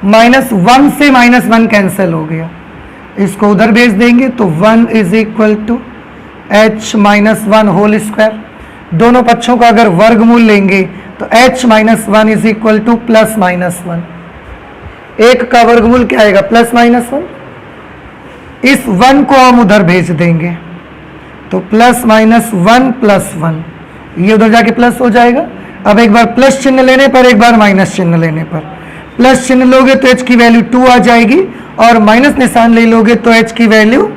-1 से -1 कैंसिल हो गया, इसको उधर भेज देंगे तो 1 is equal to h minus 1 whole square. दोनों पक्षों का अगर वर्गमूल लेंगे तो h minus 1 is equal to plus minus 1। एक का वर्गमूल क्या आएगा? Plus minus 1। इस 1 को हम उधर भेज देंगे तो प्लस माइनस 1 प्लस 1, ये उधर जाके प्लस हो जाएगा। अब एक बार प्लस चिन्ह लेने पर, एक बार माइनस चिन्ह लेने पर, प्लस चिन्ह लोगे तो h की वैल्यू 2 आ जाएगी और माइनस निशान ले लोगे तो h की वैल्यू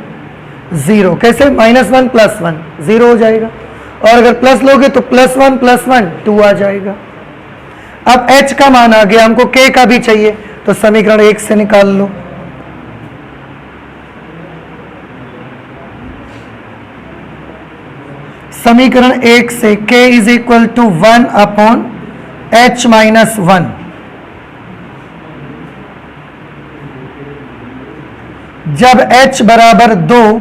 0। कैसे? -1 प्लस 1 0 हो जाएगा, और अगर प्लस लोगे तो +1 प्लस 1 2 आ जाएगा। अब h का मान आ गया, हमको k का भी चाहिए तो समीकरण 1 से निकाल लो। समीकरण 1 से k is equal to 1 upon h minus 1। जब h बराबर 2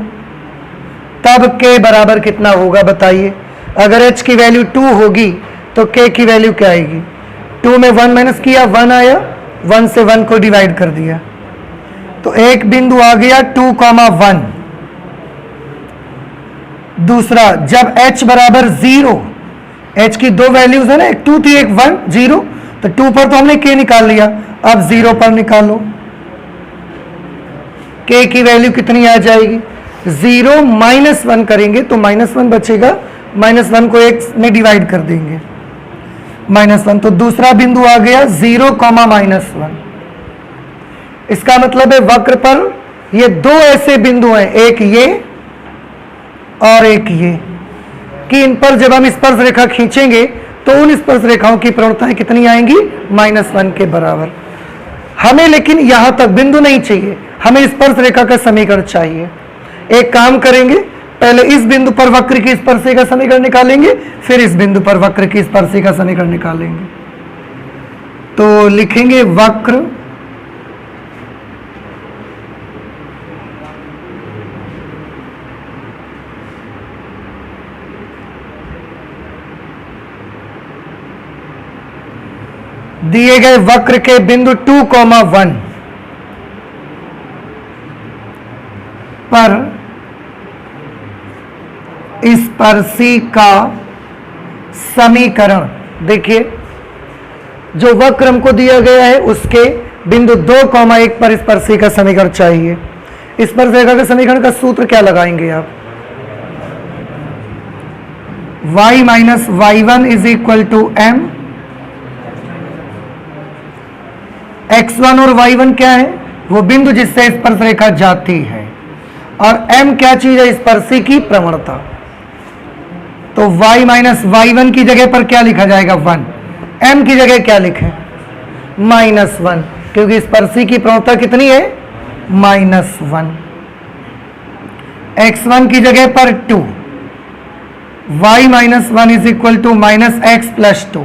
तब k बराबर कितना होगा बताइए? अगर h की वैल्यू 2 होगी तो k की वैल्यू क्या आएगी? 2 में 1 माइनस किया 1 आया, 1 से 1 को डिवाइड कर दिया तो एक बिंदु आ गया 2,1। दूसरा, जब h बराबर 0, h की दो वैल्यूज है ना, एक 2 थी एक 1 0, तो 2 पर तो हमने k निकाल लिया, अब 0 पर निकालो, k की वैल्यू कितनी आ जाएगी? 0 -1 करेंगे तो -1 बचेगा, -1 को 1 में डिवाइड कर देंगे -1, तो दूसरा बिंदु आ गया 0, -1। इसका मतलब है वक्र पर ये दो ऐसे बिंदु हैं, एक ये और एक ये, कि इन पर जब हम स्पर्श रेखा खींचेंगे तो उन स्पर्श रेखाओं की प्रवणताएं कितनी आएंगी? -1 के बराबर। हमें लेकिन यहां तक बिंदु नहीं चाहिए, हमें स्पर्श रेखा का समीकरण चाहिए। एक काम करेंगे, पहले इस बिंदु पर वक्र की स्पर्शरेखा समीकरण निकालेंगे, फिर इस बिंदु पर वक्र की स्पर्शरेखा समीकरण निकालेंगे। तो लिखेंगे वक्र दिए गए वक्र के बिंदु 2,1 पर स्पर्शी का समीकरण। देखिए, जो वक्र हमको दिया गया है उसके बिंदु 2,1 पर स्पर्शी का समीकरण चाहिए। स्पर्शरेखा के समीकरण का सूत्र क्या लगाएंगे आप? y minus y1 is equal to m। x1 और y1 क्या है? वो बिंदु जिससे स्पर्शरेखा जाती है, और m क्या चीज है? स्पर्शी की प्रवणता। तो y माइनस y1 की जगह पर क्या लिखा जाएगा? 1। m की जगह क्या लिखें? -1, क्योंकि स्पर्शी की प्रवणता कितनी है? -1। x1 की जगह पर 2, y minus 1 is equal to -x plus 2।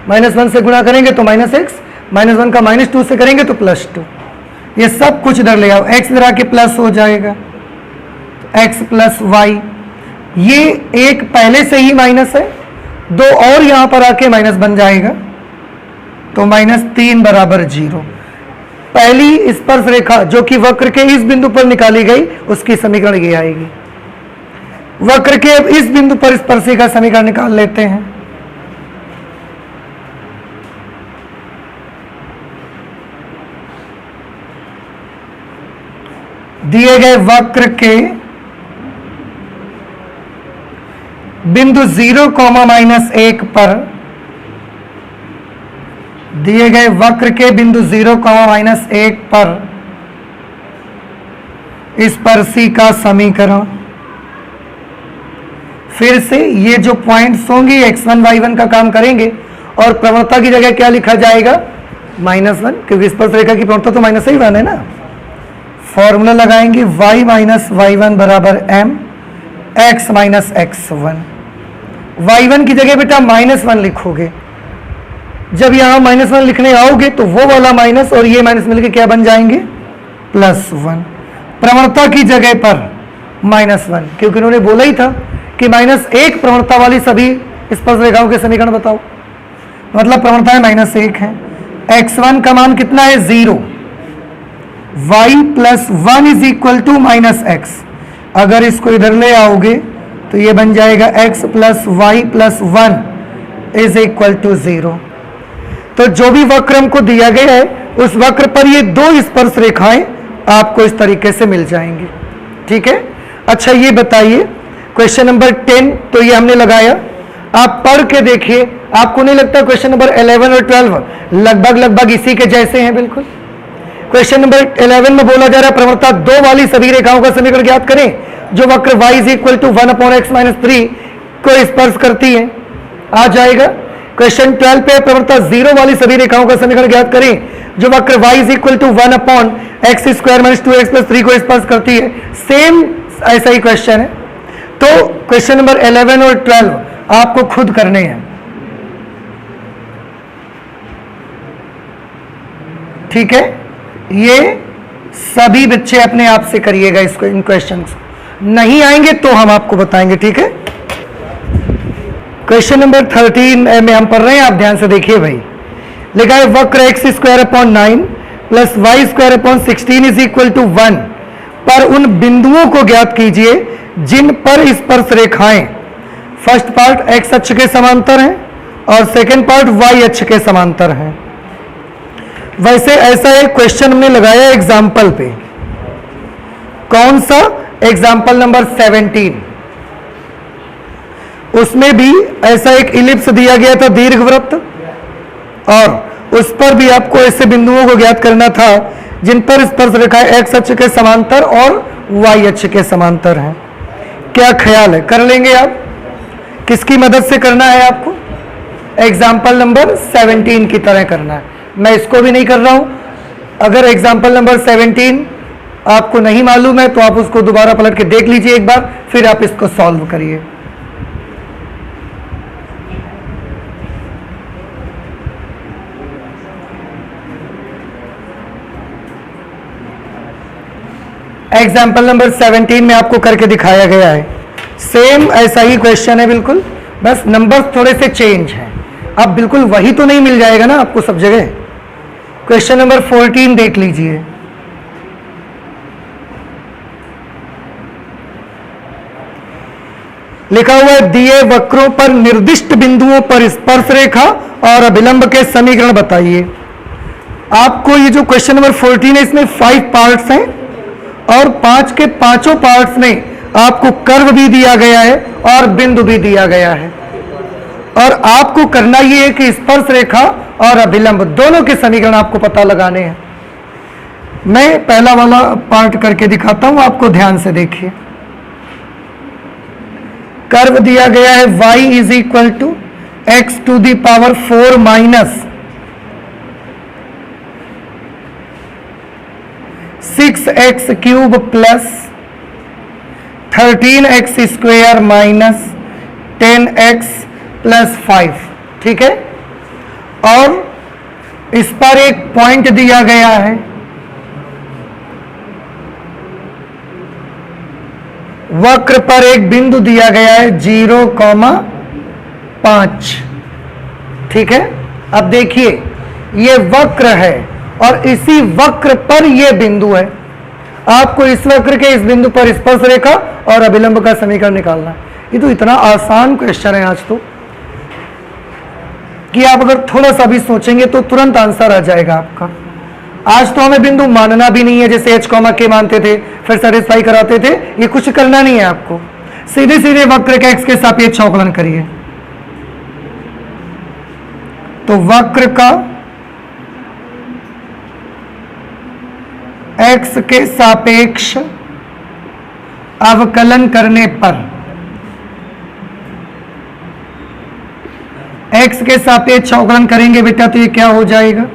-1 से गुणा करेंगे तो -x, -1 का -2 से करेंगे तो +2। ये सब कुछ इधर ले आओ, x इधर आके प्लस हो जाएगा, x प्लस y। ये एक पहले से ही माइनस है, दो और यहां पर आके माइनस बन जाएगा, तो -3 बराबर 0। पहली स्पर्श रेखा जो कि वक्र के इस बिंदु पर निकाली गई उसकी समीकरण ये आएगी। वक्र के अब इस बिंदु पर स्पर्शी का समीकरण निकाल लेते हैं। दिए गए वक्र के बिंदु 0, -1 पर, दिए गए वक्र के बिंदु 0, -1 पर स्पर्शी का समीकरण। फिर से ये जो पॉइंट्स होंगे x1 y1 का काम करेंगे, और प्रवणता की जगह क्या लिखा जाएगा? -1, क्योंकि स्पर्श रेखा की प्रवणता तो -1 है ना। फॉर्मूला लगाएंगे y माइनस y1 बराबर m x minus x1। y1 की जगह बेटा -1 लिखोगे, जब यहां -1 लिखने आओगे तो वो वाला माइनस और ये माइनस मिलके क्या बन जाएंगे? +1। प्रवणता की जगह पर -1, क्योंकि उन्होंने बोला ही था कि -1 प्रवणता वाली सभी स्पर्श रेखाओं के समीकरण बताओ, मतलब प्रवणताएं -1 है। x1 का मान कितना है? 0, y plus 1 is equal to minus x. अगर इसको इधर ले आओगे तो ये बन जाएगा x plus y plus 1 is equal to 0। तो जो भी वक्र हमको दिया गया है उस वक्र पर ये दो स्पर्श रेखाएं आपको इस तरीके से मिल जाएंगी। ठीक है, अच्छा ये बताइए क्वेश्चन नंबर 10 तो ये हमने लगाया, आप पढ़ के देखिए, आपको नहीं लगता क्वेश्चन नंबर 11 और 12 लगभग इसी के जैसे हैं? बिल्कुल। क्वेश्चन नंबर 11 में बोला जा रहा है प्रवणता 2 वाली सभी रेखाओं का समीकरण ज्ञात करें जो वक्र y is equal to 1/x-3 को स्पर्श करती है। आ जाएगा। क्वेश्चन 12 पे प्रवणता 0 वाली सभी रेखाओं का समीकरण ज्ञात करें जो वक्र y is equal to 1/x² - 2x + 3 को स्पर्श करती है। सेम ऐसा ही क्वेश्चन है। तो क्वेश्चन नंबर 11 और 12 आपको खुद करने हैं। ठीक है, ये सभी बच्चे अपने आप से करिएगा इसको, इन क्वेश्चंस नहीं आएंगे तो हम आपको बताएंगे। ठीक है, क्वेश्चन नंबर 13 में हम पढ़ रहे हैं, आप ध्यान से देखिए भाई। लिखा है वक्र x² 9 + y² 16 is equal to 1 पर उन बिंदुओं को ज्ञात कीजिए जिन पर स्पर्श रेखाएं फर्स्ट पार्ट x अक्ष के समांतर है और सेकंड पार्ट y अक्ष के समांतर है। वैसे ऐसा एक क्वेश्चन हमने लगाया एग्जाम्पल पे, कौन सा? Example number 17। उसमें भी ऐसा एक इलिप्स दिया गया था, दीर्घवृत्त, और उस पर भी आपको ऐसे बिंदुओं को ज्ञात करना था जिन पर स्पर्श रेखाएं x अक्ष के समांतर और y अक्ष के समांतर हैं। क्या ख्याल है, कर लेंगे आप? किसकी मदद से करना है आपको? एग्जाम्पल नंबर 17 की तरह करना है। मैं इसको भी नहीं कर रहा हूं। अगर एग्जाम्पल नंबर 17 आपको नहीं मालूम है तो आप उसको दोबारा पलट के देख लीजिए एक बार, फिर आप इसको सॉल्व करिए। एग्जाम्पल नंबर 17 में आपको करके दिखाया गया है। सेम ऐसा ही क्वेश्चन है बिल्कुल, बस नंबर थोड़े से चेंज हैं। अब बिल्कुल वही तो नहीं मिल जाएगा ना आपको सब जगह। क्वेश्चन नंबर 14 देख लीजिए। लिखा हुआ है दिए वक्रों पर निर्दिष्ट बिंदुओं पर स्पर्श रेखा और अभिलंब के समीकरण बताइए। आपको ये जो क्वेश्चन नंबर 14 है इसमें 5 पार्ट्स हैं और 5 के पांचों पार्ट्स में आपको कर्व भी दिया गया है और बिंदु भी दिया गया है, और आपको करना ये है कि स्पर्श रेखा और अभिलंब दोनों के समीकरण आपको पता लगाने हैं। मैं पहला वाला पार्ट करके दिखाता हूं, आपको ध्यान से देखिए। कर्व दिया गया है y is equal to x⁴ minus 6x³ plus 13x² minus 10x plus 5। ठीक है, और इस पर एक पॉइंट दिया गया है, वक्र पर एक बिंदु दिया गया है 0,5। ठीक है, अब देखिए ये वक्र है और इसी वक्र पर ये बिंदु है। आपको इस वक्र के इस बिंदु पर स्पर्श रेखा और अभिलंब का समीकरण निकालना है। ये तो इतना आसान क्वेश्चन है आज तो कि आप अगर थोड़ा सा भी सोचेंगे तो तुरंत आंसर आ जाएगा आपका। आज तो हमें बिंदु मानना भी नहीं है, जैसे h, k मानते थे फिर सेटिस्फाई कराते थे। ये कुछ करना नहीं है आपको, सीधे सीधे वक्र के x के सापेक्ष अवकलन करिए। तो वक्र का x के सापेक्ष अवकलन करने पर x के सापेक्ष अवकलन करेंगे बेटा तो ये क्या हो जाएगा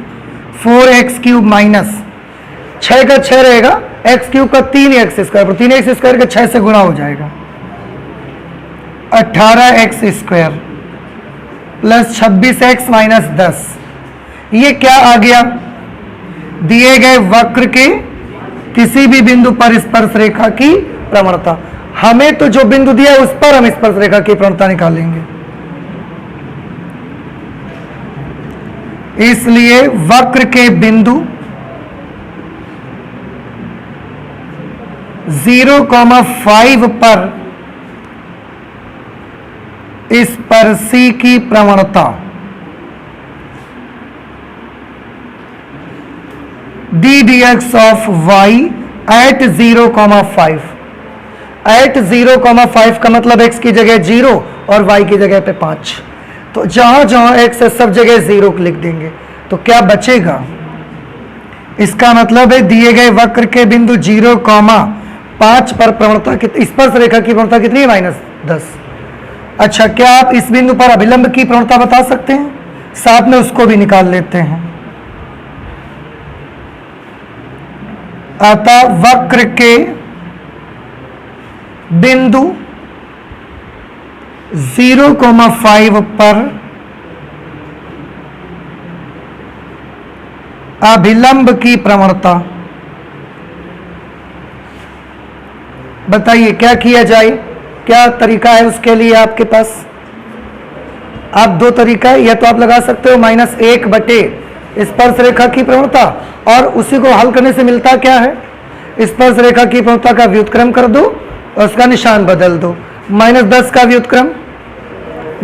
4x³ माइनस 6 का 6 रहेगा, x³ का 3x² पर 3x² का 6 से गुणा हो जाएगा 18x² प्लस 26x माइनस 10। ये क्या आ गया? दिए गए वक्र के किसी भी बिंदु पर स्पर्श रेखा की प्रवणता। हमें तो जो बिंदु दिया उस पर हम स्पर्श रेखा की प्रवणता निकालेंगे। इसलिए वक्र के बिंदु 0,5 पर स्पर्शी की प्रवणता d dx of y at 0,5। At 0,5 का मतलब x की जगह 0 और y की जगह पे 5। तो जहां जहां x है सब जगह 0 लिख देंगे। तो क्या बचेगा? इसका मतलब है दिए गए वक्र के बिंदु 0,5 पर प्रवणता स्पर्श रेखा की प्रवणता कितनी है? -10। अच्छा, क्या आप इस बिंदु पर अभिलंब की प्रवणता बता सकते हैं? साथ में उसको भी निकाल लेते हैं। अतः वक्र के बिंदु 0,5 पर अभिलंब की प्रवणता, बताइए क्या किया जाए? क्या तरीका है उसके लिए आपके पास? आप दो तरीका है, या तो आप लगा सकते हो -1 बटे स्पर्श रेखा की प्रवणता, और उसी को हल करने से मिलता क्या है? स्पर्श रेखा की प्रवणता का व्युत्क्रम कर दो और उसका निशान बदल दो। -10 का व्युत्क्रम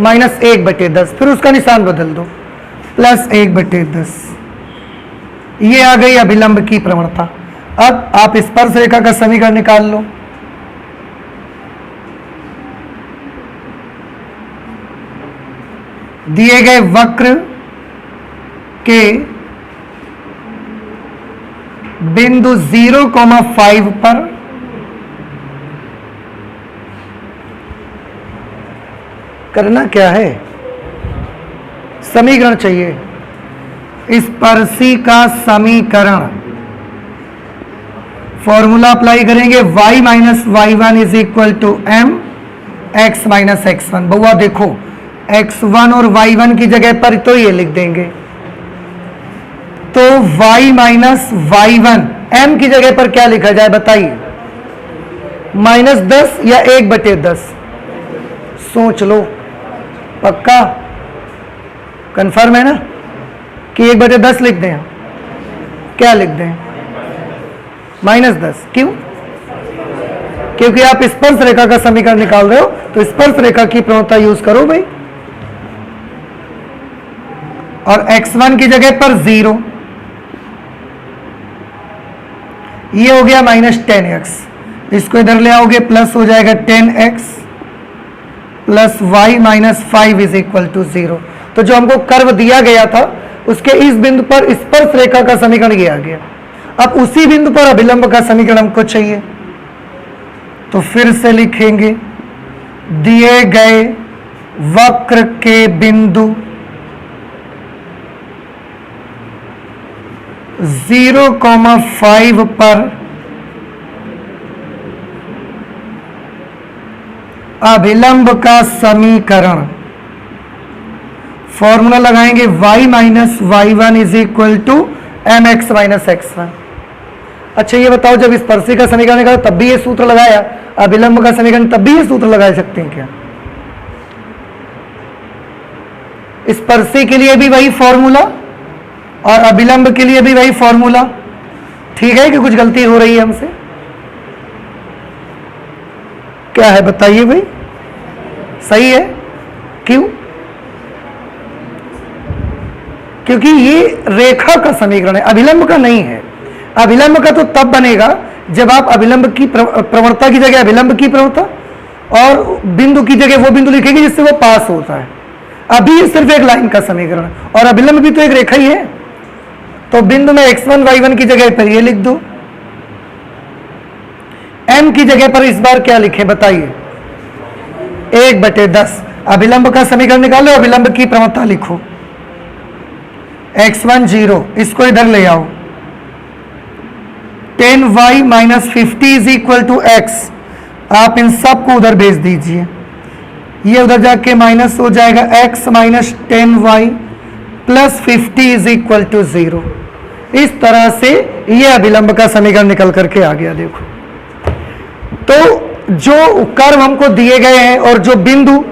-1 बटे 10, फिर उसका निशान बदल दो +1 बटे 10। ये आ गई अभिलंब की प्रवणता। अब आप स्पर्श रेखा का समीकरण निकाल लो। दिए गए वक्र के बिंदु 0,5 पर करना क्या है? समीकरण चाहिए। स्पर्शी का समीकरण फॉर्मूला अप्लाई करेंगे। y minus y1 is equal to m x minus x1। बउआ देखो, x1 और y1 की जगह पर तो ये लिख देंगे, तो y माइनस y1 m की जगह पर क्या लिखा जाए बताइए? -10 या 1 बटे 10? सोच लो, पक्का कंफर्म है ना कि 1 बटे 10 लिख दें? क्या लिख दें? -10। क्यों? क्योंकि आप स्पर्श रेखा का समीकरण निकाल रहे हो, तो स्पर्श रेखा की प्रवणता यूज करो भाई। और x1 की जगह पर 0, ये हो गया -10x। इसको इधर ले आओगे, प्लस हो जाएगा 10x plus y minus 5 is equal to 0। तो जो हमको कर्व दिया गया था उसके इस बिंदु पर स्पर्श रेखा का समीकरण ये आ गया। अब उसी बिंदु पर अभिलंब का समीकरण हमको चाहिए, तो फिर से लिखेंगे दिए गए वक्र के बिंदु 0,5 पर अभिलंब का समीकरण। फॉर्मूला लगाएंगे y minus y1 is equal to M X minus x1। अच्छा ये बताओ, जब स्पर्शी का समीकरण निकाला तब भी ये सूत्र लगाया, अभिलंब का समीकरण तब भी ये सूत्र लगा सकते हैं क्या? स्पर्शी के लिए भी वही फॉर्मूला और अभिलंब के लिए भी वही फॉर्मूला। ठीक है कि कुछ गलती हो रही है हमसे? क्या है बताइए भाई? सही है? क्यों? क्योंकि ये रेखा का समीकरण है, अभिलंब का नहीं है। अभिलंब का तो तब बनेगा जब आप अभिलंब की प्रवणता की जगह अभिलंब की प्रवणता और बिंदु की जगह वो बिंदु लिखेंगे जिससे वो पास होता है। अभी ये सिर्फ एक लाइन का समीकरण और अभिलंब भी तो एक रेखा ही है। तो बिंदु में x1 y1 की जगह पर ये लिख दो, m की जगह पर इस बार क्या लिखें बताइए? 1 बटे 10। अभिलंब का समीकरण निकालो, अभिलंब की प्रवणता लिखो। x1 0, इसको इधर ले आओ। 10y minus 50 is equal to x। आप इन सब को उधर भेज दीजिए, ये उधर जाके माइनस हो जाएगा। x minus 10y plus 50 is equal to 0। इस तरह से ये अभिलंब का समीकरण निकल करके आ गया। देखो, तो जो कर्व हमको दिए गए हैं और जो बिंदु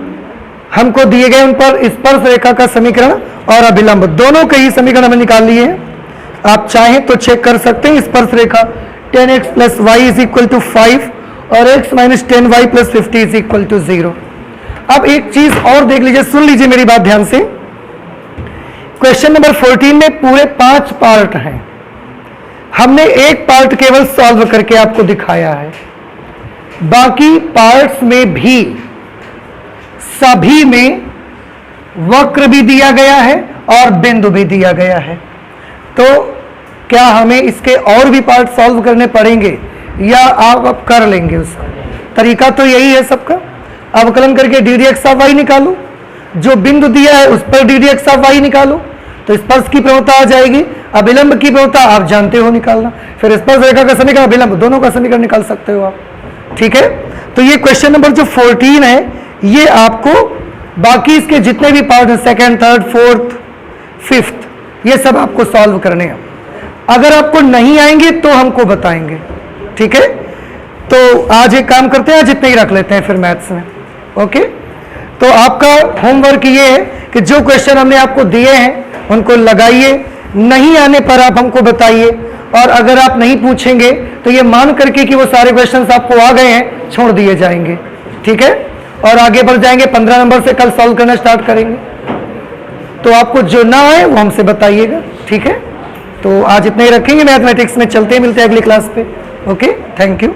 हमको दिए गए उन पर स्पर्श रेखा का समीकरण और अभिलंब दोनों के ही समीकरण हमें निकाल लिए हैं। आप चाहें तो चेक कर सकते हैं स्पर्श रेखा 10x plus Y is equal to 5 और x minus 10y plus 50 is equal to 0। अब एक चीज और देख लीजिए, सुन लीजिए मेरी बात ध्यान से। क्वेश्चन नंबर 14 में पूरे 5 पार्ट हैं, हमने एक पार्ट केवल सॉल्व करके आपको दिखाया है, बाकी पार्ट्स में भी सभी में वक्र भी दिया गया है और बिंदु भी दिया गया है। तो क्या हमें इसके और भी पार्ट सॉल्व करने पड़ेंगे या आप अब कर लेंगे? उसका तरीका तो यही है सबका, अवकलन करके D D x of Y निकालो, जो बिंदु दिया है उस पर D D x of Y निकालो, तो स्पर्श की प्रवणता आ जाएगी। अभिलंब की प्रवणता आप जानते हो निकालना, फिर स्पर्श रेखा का समीकरण, अभिलंब दोनों का समीकरण निकाल सकते हो आप। ठीक है, तो ये क्वेश्चन नंबर जो 14 है ये आपको बाकी इसके जितने भी पार्ट हैं, सेकेंड, थर्ड, फोर्थ, फिफ्थ, ये सब आपको सॉल्व करने हैं। अगर आपको नहीं आएंगे तो हमको बताएंगे। ठीक है, तो आज एक काम करते हैं, आज इतने ही रख लेते हैं फिर मैथ्स में। ओके, तो आपका होमवर्क ये है कि जो क्वेश्चन हमने आपको दिए हैं उनको लगाइए, नहीं आने पर आप हमको बताइए, और अगर आप नहीं पूछेंगे तो ये मान करके कि वो सारे क्वेश्चंस आपको आ गए हैं छोड़ दिए जाएंगे। ठीक है, और आगे बढ़ जाएंगे, 15 नंबर से कल सॉल्व करना स्टार्ट करेंगे। तो आपको जो ना आए वो हमसे बताइएगा। ठीक है, तो आज इतना ही रखेंगे, मैथमेटिक्स में चलते मिलते हैं अगली क्लास पे। Okay, thank you.